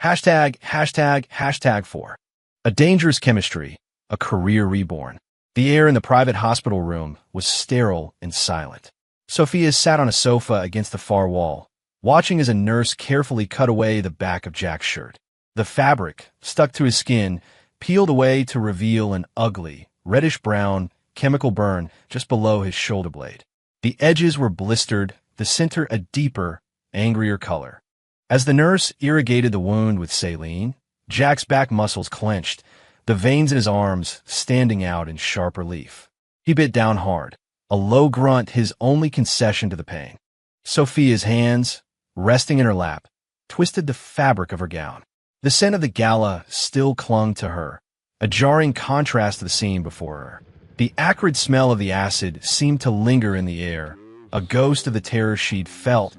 ####4. A dangerous chemistry, a career reborn. The air in the private hospital room was sterile and silent. Sophia sat on a sofa against the far wall, watching as a nurse carefully cut away the back of Jack's shirt. The fabric, stuck to his skin, peeled away to reveal an ugly, reddish-brown, chemical burn just below his shoulder blade. The edges were blistered, the center a deeper, angrier color. As the nurse irrigated the wound with saline, Jack's back muscles clenched, the veins in his arms standing out in sharp relief. He bit down hard, a low grunt his only concession to the pain. Sophia's hands, resting in her lap, twisted the fabric of her gown. The scent of the gala still clung to her, a jarring contrast to the scene before her. The acrid smell of the acid seemed to linger in the air, a ghost of the terror she'd felt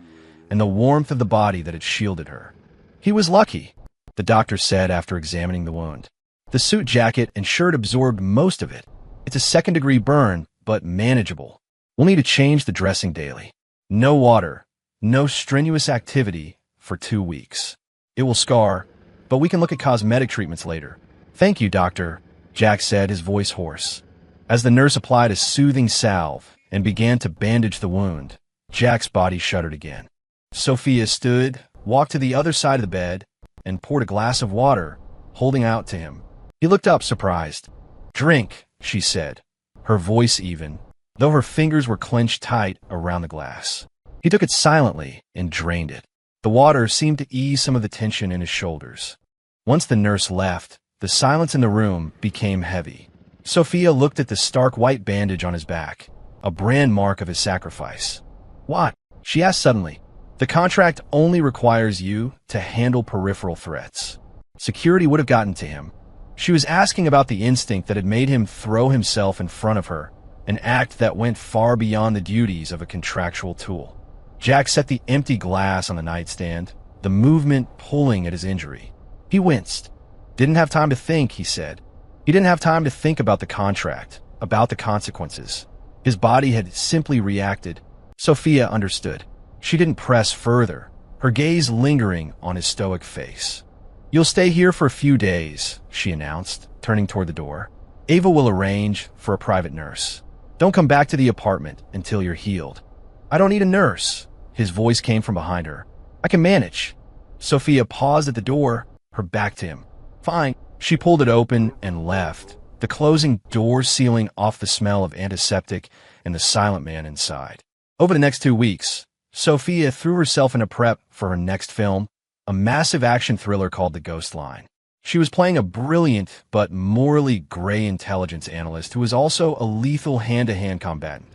and the warmth of the body that had shielded her. "He was lucky," the doctor said after examining the wound. "The suit jacket and shirt absorbed most of it. It's a second-degree burn, but manageable. We'll need to change the dressing daily. No water, no strenuous activity for 2 weeks. It will scar, but we can look at cosmetic treatments later." "Thank you, doctor," Jack said, his voice hoarse. As the nurse applied a soothing salve and began to bandage the wound, Jack's body shuddered again. Sophia stood, walked to the other side of the bed, and poured a glass of water, holding out to him. He looked up, surprised. "Drink," she said, her voice even, though her fingers were clenched tight around the glass. He took it silently and drained it. The water seemed to ease some of the tension in his shoulders. Once the nurse left, the silence in the room became heavy. Sophia looked at the stark white bandage on his back, a brand mark of his sacrifice. "What?" she asked suddenly. "The contract only requires you to handle peripheral threats." Security would have gotten to him. She was asking about the instinct that had made him throw himself in front of her, an act that went far beyond the duties of a contractual tool. Jack set the empty glass on the nightstand, the movement pulling at his injury. He winced. "Didn't have time to think," he said. He didn't have time to think about the contract, about the consequences. His body had simply reacted. Sophia understood. She didn't press further, her gaze lingering on his stoic face. "You'll stay here for a few days," she announced, turning toward the door. "Ava will arrange for a private nurse. Don't come back to the apartment until you're healed." "I don't need a nurse," his voice came from behind her. "I can manage." Sophia paused at the door, her back to him. "Fine." She pulled it open and left, the closing door sealing off the smell of antiseptic and the silent man inside. Over the next 2 weeks, Sophia threw herself into prep for her next film, a massive action thriller called The Ghost Line. She was playing a brilliant but morally gray intelligence analyst who was also a lethal hand-to-hand combatant.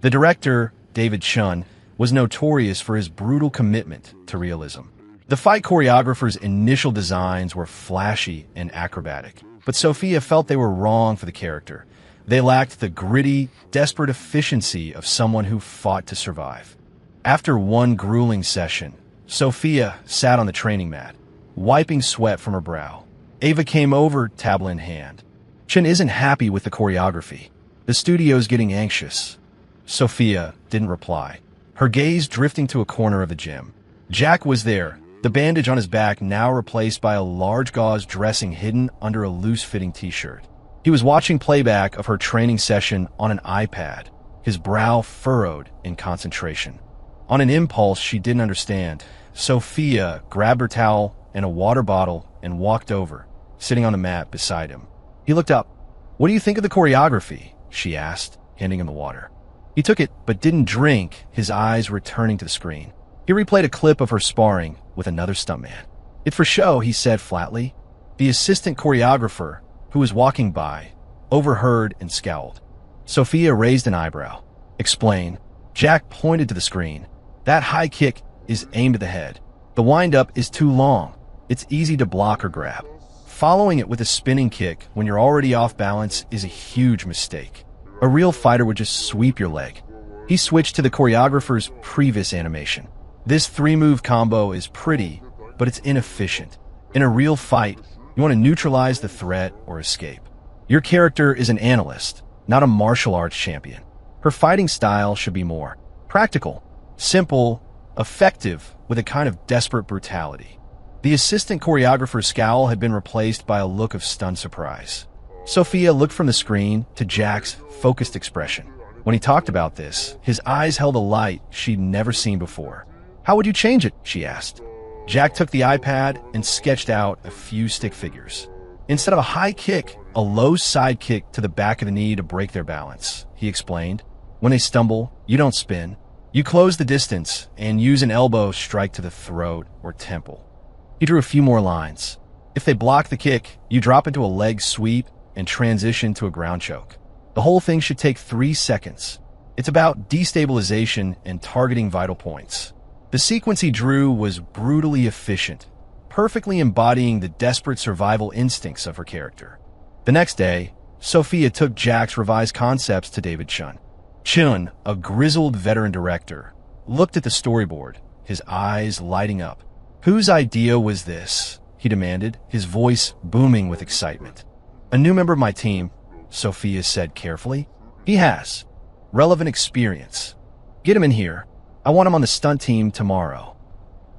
The director, David Chun, was notorious for his brutal commitment to realism. The fight choreographer's initial designs were flashy and acrobatic, but Sophia felt they were wrong for the character. They lacked the gritty, desperate efficiency of someone who fought to survive. After one grueling session, Sophia sat on the training mat, wiping sweat from her brow. Ava came over, tablet in hand. "Chun isn't happy with the choreography. The studio's getting anxious." Sophia didn't reply, her gaze drifting to a corner of the gym. Jack was there, the bandage on his back now replaced by a large gauze dressing hidden under a loose-fitting t-shirt. He was watching playback of her training session on an iPad, his brow furrowed in concentration. On an impulse she didn't understand, Sophia grabbed her towel and a water bottle and walked over, sitting on the mat beside him. He looked up. "What do you think of the choreography?" she asked, handing him the water. He took it but didn't drink, his eyes returning to the screen. He replayed a clip of her sparring with another stuntman. "It's for show," he said flatly. The assistant choreographer, who was walking by, overheard and scowled. Sophia raised an eyebrow. "Explain." Jack pointed to the screen. "That high kick is aimed at the head. The wind-up is too long. It's easy to block or grab. Following it with a spinning kick when you're already off balance is a huge mistake. A real fighter would just sweep your leg." He switched to the choreographer's previous animation. "This 3-move combo is pretty, but it's inefficient. In a real fight, you want to neutralize the threat or escape. Your character is an analyst, not a martial arts champion. Her fighting style should be more practical, simple, effective, with a kind of desperate brutality." The assistant choreographer's scowl had been replaced by a look of stunned surprise. Sophia looked from the screen to Jack's focused expression. When he talked about this, his eyes held a light she'd never seen before. "How would you change it?" she asked. Jack took the iPad and sketched out a few stick figures. "Instead of a high kick, a low side kick to the back of the knee to break their balance," he explained. "When they stumble, you don't spin. You close the distance and use an elbow strike to the throat or temple." He drew a few more lines. "If they block the kick, you drop into a leg sweep and transition to a ground choke. The whole thing should take 3 seconds. It's about destabilization and targeting vital points." The sequence he drew was brutally efficient, perfectly embodying the desperate survival instincts of her character. The next day, Sophia took Jack's revised concepts to David Chun. Chun, a grizzled veteran director, looked at the storyboard, his eyes lighting up. "Whose idea was this?" he demanded, his voice booming with excitement. "A new member of my team," Sophia said carefully. "He has relevant experience. Get him in here. I want him on the stunt team tomorrow."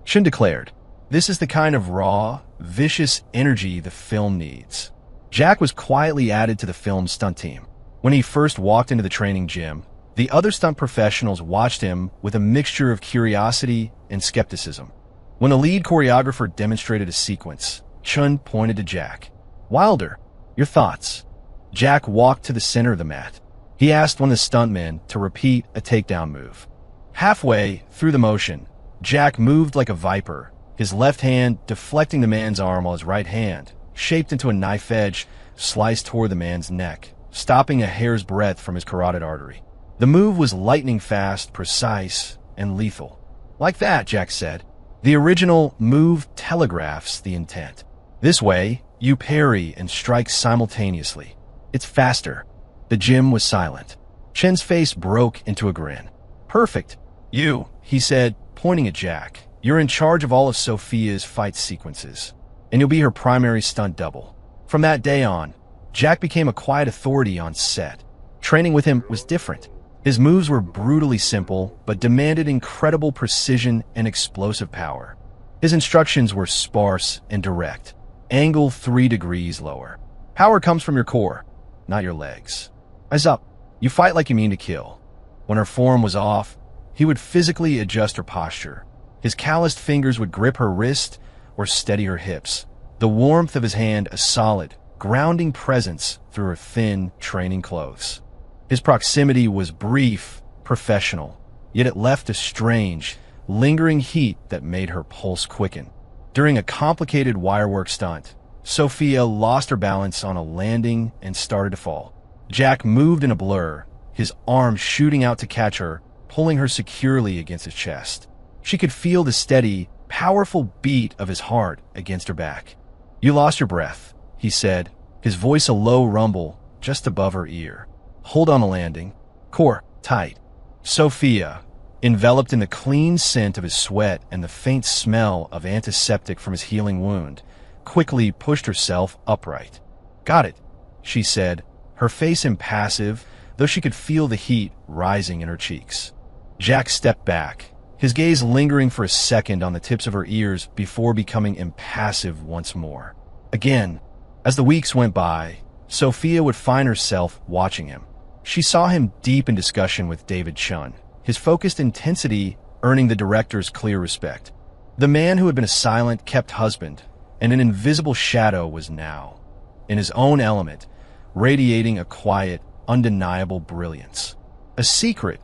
Chun declared, "This is the kind of raw, vicious energy the film needs." Jack was quietly added to the film's stunt team. When he first walked into the training gym, the other stunt professionals watched him with a mixture of curiosity and skepticism. When the lead choreographer demonstrated a sequence, Chun pointed to Jack. "Wilder, your thoughts?" Jack walked to the center of the mat. He asked one of the stuntmen to repeat a takedown move. Halfway through the motion, Jack moved like a viper, his left hand deflecting the man's arm while his right hand, shaped into a knife edge, sliced toward the man's neck, stopping a hair's breadth from his carotid artery. The move was lightning fast, precise, and lethal. Like that, Jack said. The original move telegraphs the intent. This way, you parry and strike simultaneously. It's faster. The gym was silent. Chen's face broke into a grin. Perfect. You, he said, pointing at Jack. You're in charge of all of Sophia's fight sequences, and you'll be her primary stunt double. From that day on, Jack became a quiet authority on set. Training with him was different. His moves were brutally simple, but demanded incredible precision and explosive power. His instructions were sparse and direct. Angle 3 degrees lower. Power comes from your core, not your legs. Eyes up. You fight like you mean to kill. When her form was off, he would physically adjust her posture. His calloused fingers would grip her wrist or steady her hips. The warmth of his hand a solid, grounding presence through her thin training clothes. His proximity was brief, professional, yet it left a strange, lingering heat that made her pulse quicken. During a complicated wirework stunt, Sophia lost her balance on a landing and started to fall. Jack moved in a blur, his arm shooting out to catch her, pulling her securely against his chest. She could feel the steady, powerful beat of his heart against her back. You lost your breath, he said, his voice a low rumble just above her ear. Hold on a landing. Core tight. Sophia, enveloped in the clean scent of his sweat and the faint smell of antiseptic from his healing wound, quickly pushed herself upright. Got it, she said, her face impassive, though she could feel the heat rising in her cheeks. Jack stepped back, his gaze lingering for a second on the tips of her ears before becoming impassive once more. Again, as the weeks went by, Sophia would find herself watching him. She saw him deep in discussion with David Chun, his focused intensity earning the director's clear respect. The man who had been a silent, kept husband, and an invisible shadow was now, in his own element, radiating a quiet, undeniable brilliance. A secret,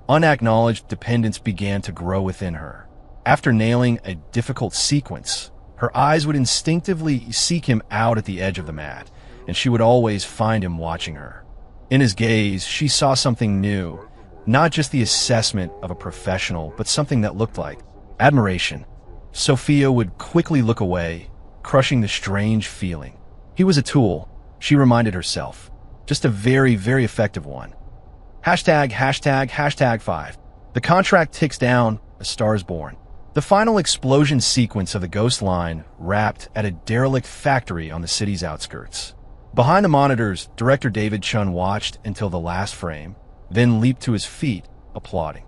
unacknowledged dependence began to grow within her. After nailing a difficult sequence, her eyes would instinctively seek him out at the edge of the mat, and she would always find him watching her. In his gaze, she saw something new, not just the assessment of a professional, but something that looked like admiration. Sophia would quickly look away, crushing the strange feeling. He was a tool, she reminded herself, just a very, very effective one. Hashtag 5. The contract ticks down, a star is born. The final explosion sequence of the Ghost Line wrapped at a derelict factory on the city's outskirts. Behind the monitors, director David Chun watched until the last frame, then leaped to his feet, applauding.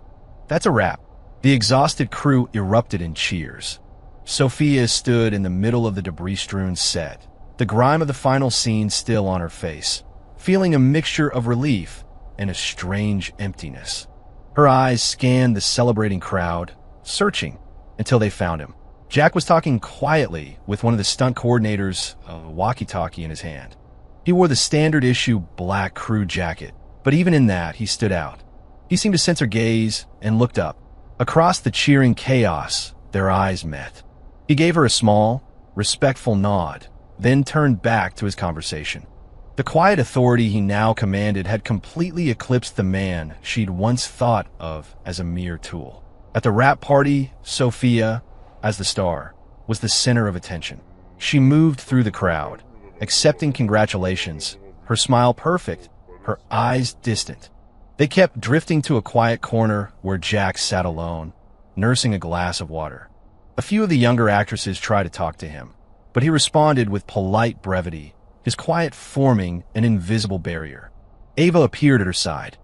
That's a wrap. The exhausted crew erupted in cheers. Sophia stood in the middle of the debris-strewn set, the grime of the final scene still on her face, feeling a mixture of relief and a strange emptiness. Her eyes scanned the celebrating crowd, searching until they found him. Jack was talking quietly with one of the stunt coordinators, a walkie-talkie in his hand. He wore the standard-issue black crew jacket, but even in that, he stood out. He seemed to sense her gaze and looked up. Across the cheering chaos, their eyes met. He gave her a small, respectful nod, then turned back to his conversation. The quiet authority he now commanded had completely eclipsed the man she'd once thought of as a mere tool. At the wrap party, Sophia, as the star, was the center of attention. She moved through the crowd, accepting congratulations, her smile perfect, her eyes distant. They kept drifting to a quiet corner where Jack sat alone, nursing a glass of water. A few of the younger actresses tried to talk to him, but he responded with polite brevity, his quiet forming an invisible barrier. Ava appeared at her side.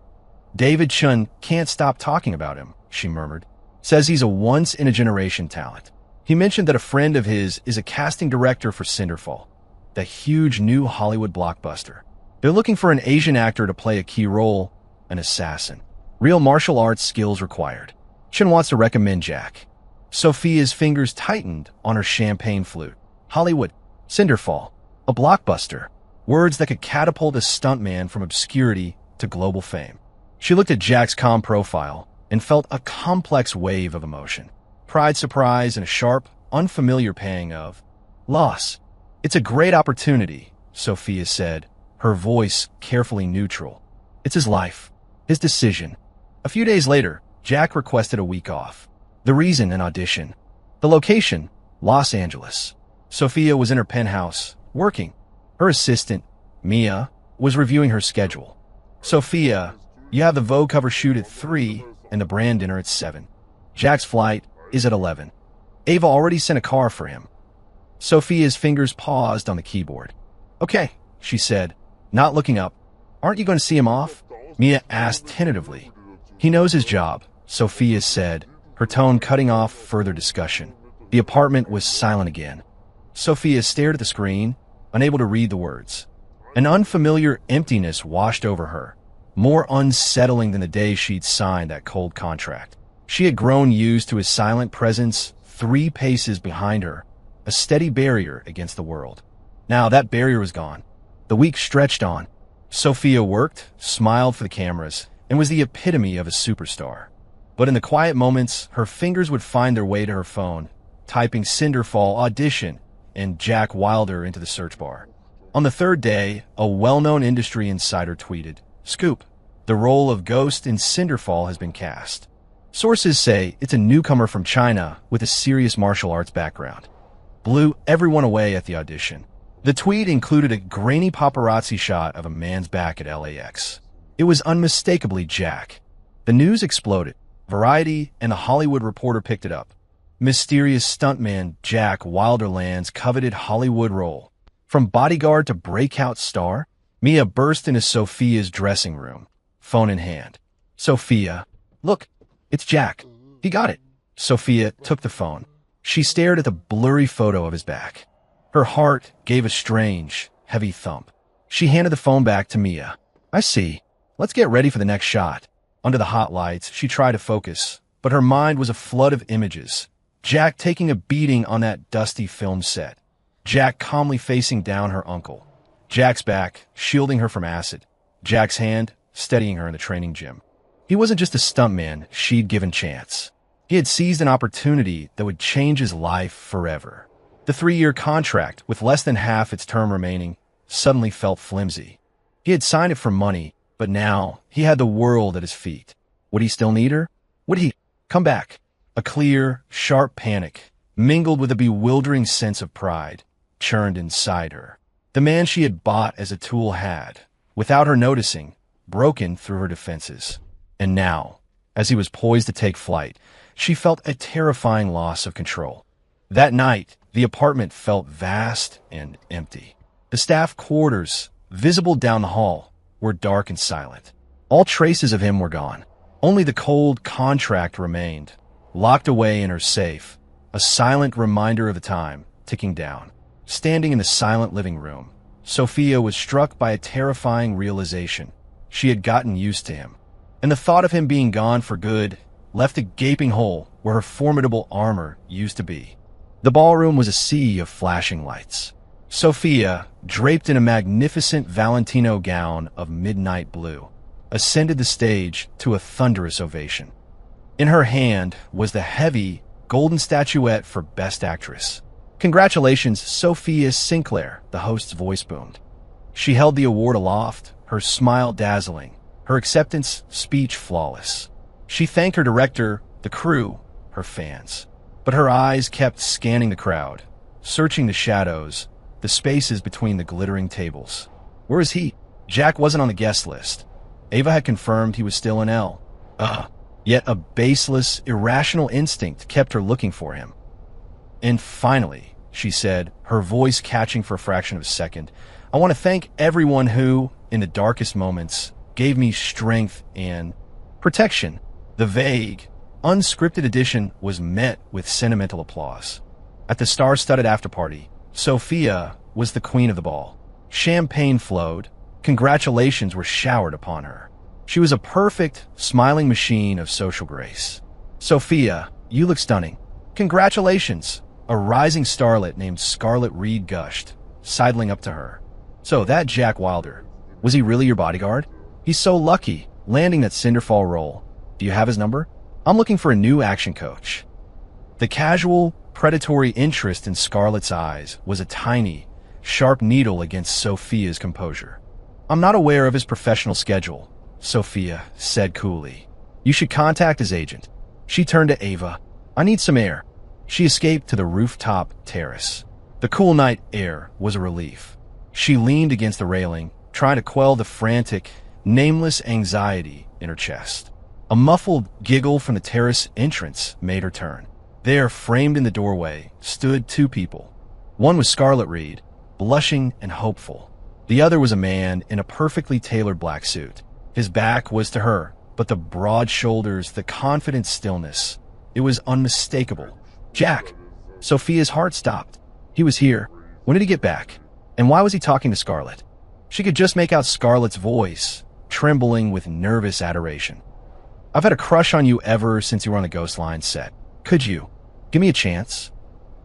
David Chun can't stop talking about him, she murmured. Says he's a once-in-a-generation talent. He mentioned that a friend of his is a casting director for Cinderfall, the huge new Hollywood blockbuster. They're looking for an Asian actor to play a key role, an assassin. Real martial arts skills required. Chun wants to recommend Jack. Sophia's fingers tightened on her champagne flute. Hollywood, Cinderfall, a blockbuster. Words that could catapult a stuntman from obscurity to global fame. She looked at Jack's calm profile and felt a complex wave of emotion. Pride, surprise, and a sharp, unfamiliar pang of loss. "It's a great opportunity," Sophia said, her voice carefully neutral. "It's his life, his decision." A few days later, Jack requested a week off. The reason, an audition. The location, Los Angeles. Sophia was in her penthouse, working. Her assistant, Mia, was reviewing her schedule. "Sophia, you have the Vogue cover shoot at 3 and the brand dinner at 7. Jack's flight is at 11. Ava already sent a car for him." Sophia's fingers paused on the keyboard. "Okay," she said, not looking up. "Aren't you going to see him off?" Mia asked tentatively. "He knows his job," Sophia said, her tone cutting off further discussion. The apartment was silent again. Sophia stared at the screen, unable to read the words. An unfamiliar emptiness washed over her, more unsettling than the day she'd signed that cold contract. She had grown used to his silent presence 3 paces behind her, a steady barrier against the world. Now that barrier was gone. The week stretched on. Sophia worked, smiled for the cameras, and was the epitome of a superstar. But in the quiet moments, her fingers would find their way to her phone, typing Cinderfall audition and Jack Wilder into the search bar. On the 3rd day, a well-known industry insider tweeted, "Scoop, the role of Ghost in Cinderfall has been cast. Sources say it's a newcomer from China with a serious martial arts background." Blew everyone away at the audition. The tweet included a grainy paparazzi shot of a man's back at LAX. It was unmistakably Jack. The news exploded. Variety and The Hollywood Reporter picked it up. Mysterious stuntman Jack Wilder lands coveted Hollywood role. From Bodyguard to breakout star, Mia burst into Sophia's dressing room, phone in hand. "Sophia, look, it's Jack. He got it." Sophia took the phone. She stared at the blurry photo of his back. Her heart gave a strange, heavy thump. She handed the phone back to Mia. "I see. Let's get ready for the next shot." Under the hot lights, she tried to focus, but her mind was a flood of images. Jack taking a beating on that dusty film set. Jack calmly facing down her uncle. Jack's back, shielding her from acid. Jack's hand, steadying her in the training gym. He wasn't just a stuntman she'd given chance. He had seized an opportunity that would change his life forever. The 3-year contract, with less than half its term remaining, suddenly felt flimsy. He had signed it for money, but now he had the world at his feet. Would he still need her? Would he come back? A clear, sharp panic, mingled with a bewildering sense of pride, churned inside her. The man she had bought as a tool had, without her noticing, broken through her defenses. And now, as he was poised to take flight, she felt a terrifying loss of control. That night, the apartment felt vast and empty. The staff quarters, visible down the hall, were dark and silent. All traces of him were gone. Only the cold contract remained, locked away in her safe, a silent reminder of the time ticking down. Standing in the silent living room, Sophia was struck by a terrifying realization. She had gotten used to him, and the thought of him being gone for good left a gaping hole where her formidable armor used to be. The ballroom was a sea of flashing lights. Sophia, draped in a magnificent Valentino gown of midnight blue, ascended the stage to a thunderous ovation. In her hand was the heavy, golden statuette for Best Actress. "Congratulations, Sophia Sinclair," the host's voice boomed. She held the award aloft, her smile dazzling, her acceptance speech flawless. She thanked her director, the crew, her fans. But her eyes kept scanning the crowd, searching the shadows, the spaces between the glittering tables. Where is he? Jack wasn't on the guest list. Ava had confirmed he was still in L. Yet a baseless, irrational instinct kept her looking for him. "And finally," she said, her voice catching for a fraction of a second, "I want to thank everyone who, in the darkest moments, gave me strength and protection." The vague, unscripted edition was met with sentimental applause. At the star-studded after-party, Sophia was the queen of the ball. Champagne flowed. Congratulations were showered upon her. She was a perfect, smiling machine of social grace. "Sophia, you look stunning." "Congratulations," a rising starlet named Scarlett Reed gushed, sidling up to her. "So that Jack Wilder, was he really your bodyguard? He's so lucky, landing that Cinderfall role. Do you have his number? I'm looking for a new action coach." The casual, predatory interest in Scarlett's eyes was a tiny, sharp needle against Sophia's composure. "I'm not aware of his professional schedule," Sophia said coolly. "You should contact his agent." She turned to Ava. "I need some air." She escaped to the rooftop terrace. The cool night air was a relief. She leaned against the railing, trying to quell the frantic, nameless anxiety in her chest. A muffled giggle from the terrace entrance made her turn. There, framed in the doorway, stood two people. One was Scarlett Reed, blushing and hopeful. The other was a man in a perfectly tailored black suit. His back was to her, but the broad shoulders, the confident stillness, it was unmistakable. Jack! Sophia's heart stopped. He was here. When did he get back? And why was he talking to Scarlett? She could just make out Scarlett's voice, trembling with nervous adoration. "I've had a crush on you ever since you were on the Ghost Line set. Could you? Give me a chance."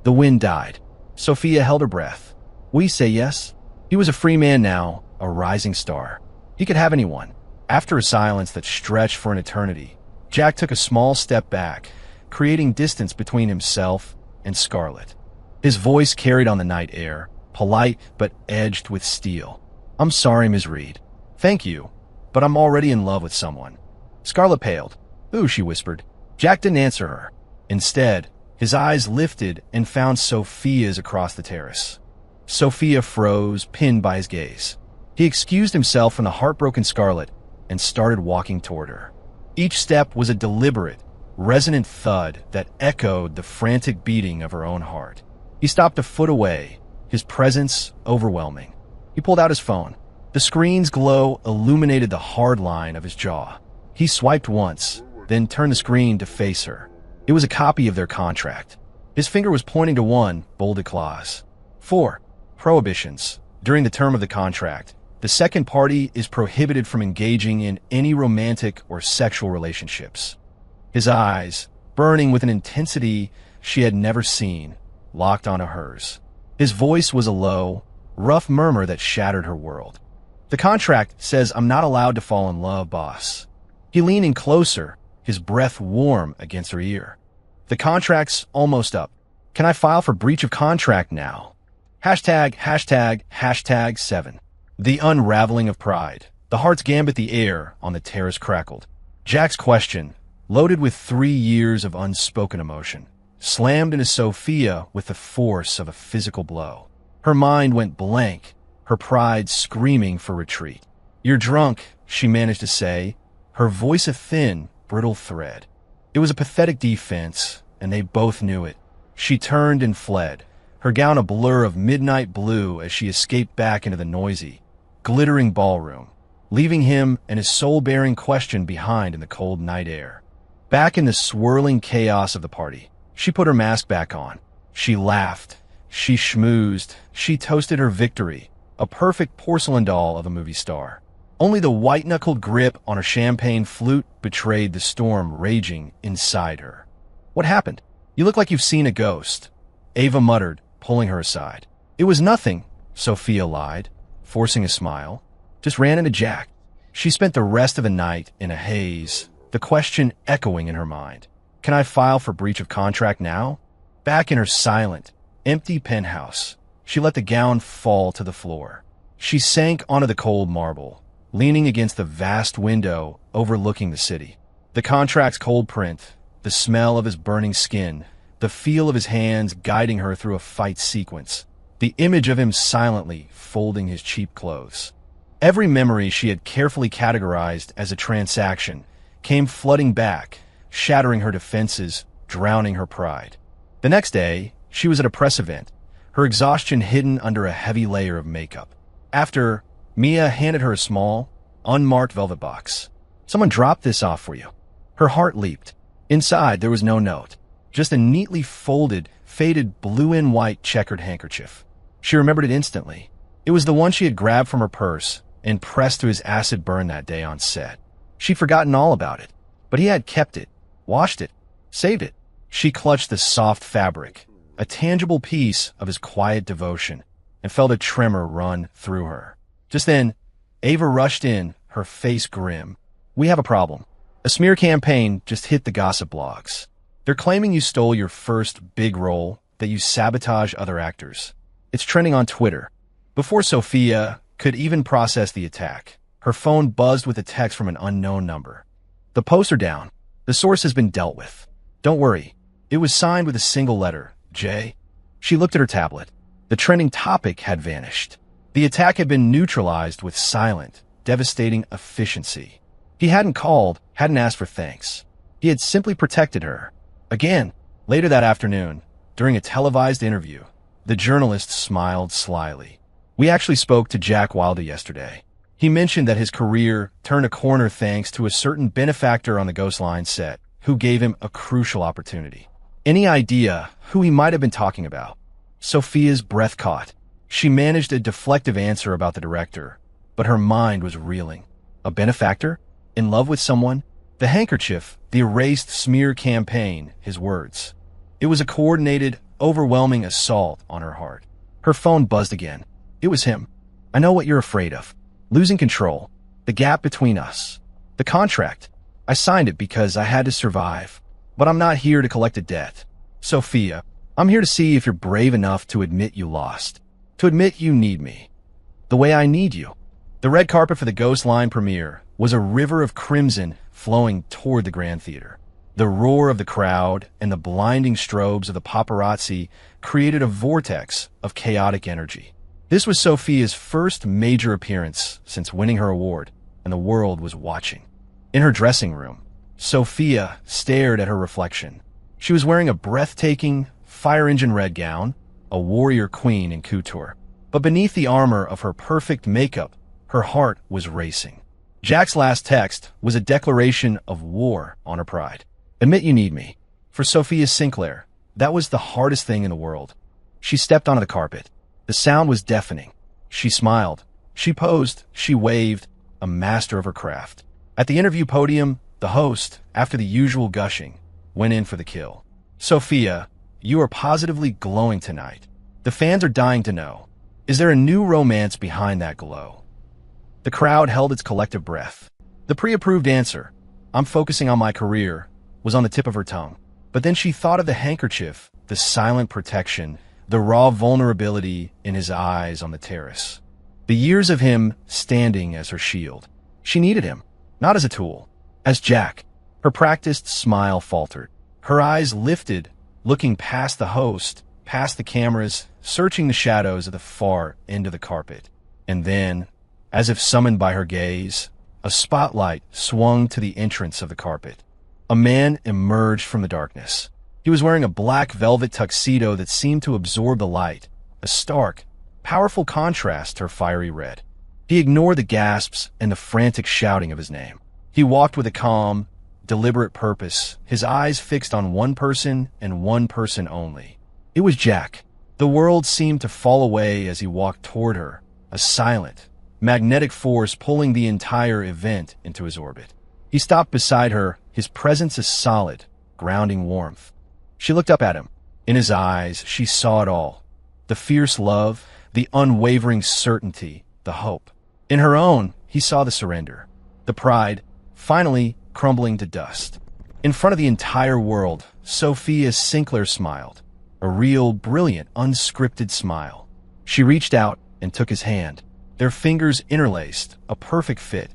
The wind died. Sophia held her breath. "Will you say yes?" He was a free man now, a rising star. He could have anyone. After a silence that stretched for an eternity, Jack took a small step back, creating distance between himself and Scarlett. His voice carried on the night air, polite but edged with steel. "I'm sorry, Ms. Reed. Thank you, but I'm already in love with someone." Scarlett paled. "Ooh," she whispered. Jack didn't answer her. Instead, his eyes lifted and found Sophia's across the terrace. Sophia froze, pinned by his gaze. He excused himself from the heartbroken Scarlett and started walking toward her. Each step was a deliberate, resonant thud that echoed the frantic beating of her own heart. He stopped a foot away, his presence overwhelming. He pulled out his phone. The screen's glow illuminated the hard line of his jaw. He swiped once, then turned the screen to face her. It was a copy of their contract. His finger was pointing to one bolded clause. 4. Prohibitions. During the term of the contract, the second party is prohibited from engaging in any romantic or sexual relationships. His eyes, burning with an intensity she had never seen, locked onto hers. His voice was a low, rough murmur that shattered her world. "The contract says I'm not allowed to fall in love, boss." He leaned in closer, his breath warm against her ear. "The contract's almost up. Can I file for breach of contract now?" #7. The unraveling of pride. The heart's gambit the air on the terrace crackled. Jack's question, loaded with 3 years of unspoken emotion, slammed into Sophia with the force of a physical blow. Her mind went blank, her pride screaming for retreat. "You're drunk," she managed to say, her voice a thin, brittle thread. It was a pathetic defense, and they both knew it. She turned and fled, her gown a blur of midnight blue as she escaped back into the noisy, glittering ballroom, leaving him and his soul-bearing question behind in the cold night air. Back in the swirling chaos of the party, she put her mask back on. She laughed, she schmoozed, she toasted her victory, a perfect porcelain doll of a movie star. Only the white-knuckled grip on her champagne flute betrayed the storm raging inside her. "What happened? You look like you've seen a ghost," Ava muttered, pulling her aside. "It was nothing," Sophia lied, forcing a smile. "Just ran into Jack." She spent the rest of the night in a haze, the question echoing in her mind. Can I file for breach of contract now? Back in her silent, empty penthouse, she let the gown fall to the floor. She sank onto the cold marble, leaning against the vast window overlooking the city. The contract's cold print, the smell of his burning skin, the feel of his hands guiding her through a fight sequence, the image of him silently folding his cheap clothes. Every memory she had carefully categorized as a transaction came flooding back, shattering her defenses, drowning her pride. The next day, she was at a press event, her exhaustion hidden under a heavy layer of makeup. After, Mia handed her a small, unmarked velvet box. "Someone dropped this off for you." Her heart leaped. Inside, there was no note, just a neatly folded, faded blue and white checkered handkerchief. She remembered it instantly. It was the one she had grabbed from her purse and pressed to his acid burn that day on set. She'd forgotten all about it, but he had kept it, washed it, saved it. She clutched the soft fabric, a tangible piece of his quiet devotion, and felt a tremor run through her. Just then, Ava rushed in, her face grim. "We have a problem. A smear campaign just hit the gossip blogs." They're claiming you stole your first big role, that you sabotage other actors. It's trending on Twitter. Before Sophia could even process the attack, her phone buzzed with a text from an unknown number. The posts are down. The source has been dealt with. Don't worry. It was signed with a single letter, J. She looked at her tablet. The trending topic had vanished. The attack had been neutralized with silent, devastating efficiency. He hadn't called, hadn't asked for thanks. He had simply protected her. Again, later that afternoon, during a televised interview, the journalist smiled slyly. We actually spoke to Jack Wilder yesterday. He mentioned that his career turned a corner thanks to a certain benefactor on the Ghostline set who gave him a crucial opportunity. Any idea who he might have been talking about? Sophia's breath caught. She managed a deflective answer about the director, but her mind was reeling. A benefactor? In love with someone? The handkerchief, the erased smear campaign, his words. It was a coordinated, overwhelming assault on her heart. Her phone buzzed again. It was him. I know what you're afraid of. Losing control. The gap between us. The contract. I signed it because I had to survive. But I'm not here to collect a debt. Sophia, I'm here to see if you're brave enough to admit you lost. To admit you need me. The way I need you. The red carpet for the Ghostline premiere was a river of crimson flowing toward the Grand Theater. The roar of the crowd and the blinding strobes of the paparazzi created a vortex of chaotic energy. This was Sophia's first major appearance since winning her award, and the world was watching. In her dressing room, Sophia stared at her reflection. She was wearing a breathtaking, fire engine red gown, a warrior queen in couture. But beneath the armor of her perfect makeup, her heart was racing. Jack's last text was a declaration of war on her pride. Admit you need me. For Sophia Sinclair, that was the hardest thing in the world. She stepped onto the carpet. The sound was deafening. She smiled. She posed. She waved, a master of her craft. At the interview podium, the host, after the usual gushing, went in for the kill. Sophia, you are positively glowing tonight. The fans are dying to know. Is there a new romance behind that glow? The crowd held its collective breath. The pre-approved answer, I'm focusing on my career, was on the tip of her tongue. But then she thought of the handkerchief, the silent protection, the raw vulnerability in his eyes on the terrace. The years of him standing as her shield. She needed him, not as a tool, as Jack. Her practiced smile faltered. Her eyes lifted, looking past the host, past the cameras, searching the shadows of the far end of the carpet. And then, as if summoned by her gaze, a spotlight swung to the entrance of the carpet. A man emerged from the darkness. He was wearing a black velvet tuxedo that seemed to absorb the light, a stark, powerful contrast to her fiery red. He ignored the gasps and the frantic shouting of his name. He walked with a calm, deliberate purpose, his eyes fixed on one person and one person only. It was Jack. The world seemed to fall away as he walked toward her, a silent, magnetic force pulling the entire event into his orbit. He stopped beside her, his presence a solid, grounding warmth. She looked up at him. In his eyes, she saw it all. The fierce love, the unwavering certainty, the hope. In her own, he saw the surrender, the pride, finally crumbling to dust. In front of the entire world, Sophia Sinclair smiled. A real, brilliant, unscripted smile. She reached out and took his hand. Their fingers interlaced, a perfect fit.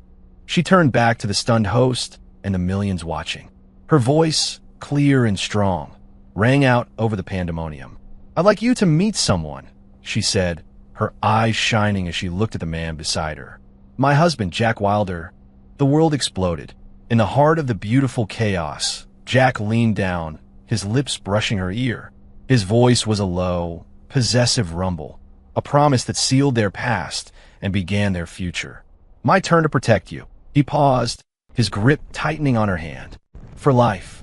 She turned back to the stunned host and the millions watching. Her voice, clear and strong, rang out over the pandemonium. I'd like you to meet someone, she said, her eyes shining as she looked at the man beside her. My husband, Jack Wilder. The world exploded. In the heart of the beautiful chaos, Jack leaned down, his lips brushing her ear. His voice was a low, possessive rumble, a promise that sealed their past and began their future. My turn to protect you. He paused, his grip tightening on her hand. For life.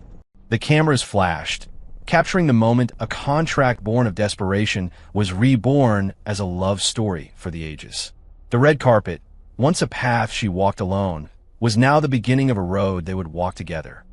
The cameras flashed, capturing the moment a contract born of desperation was reborn as a love story for the ages. The red carpet, once a path she walked alone, was now the beginning of a road they would walk together.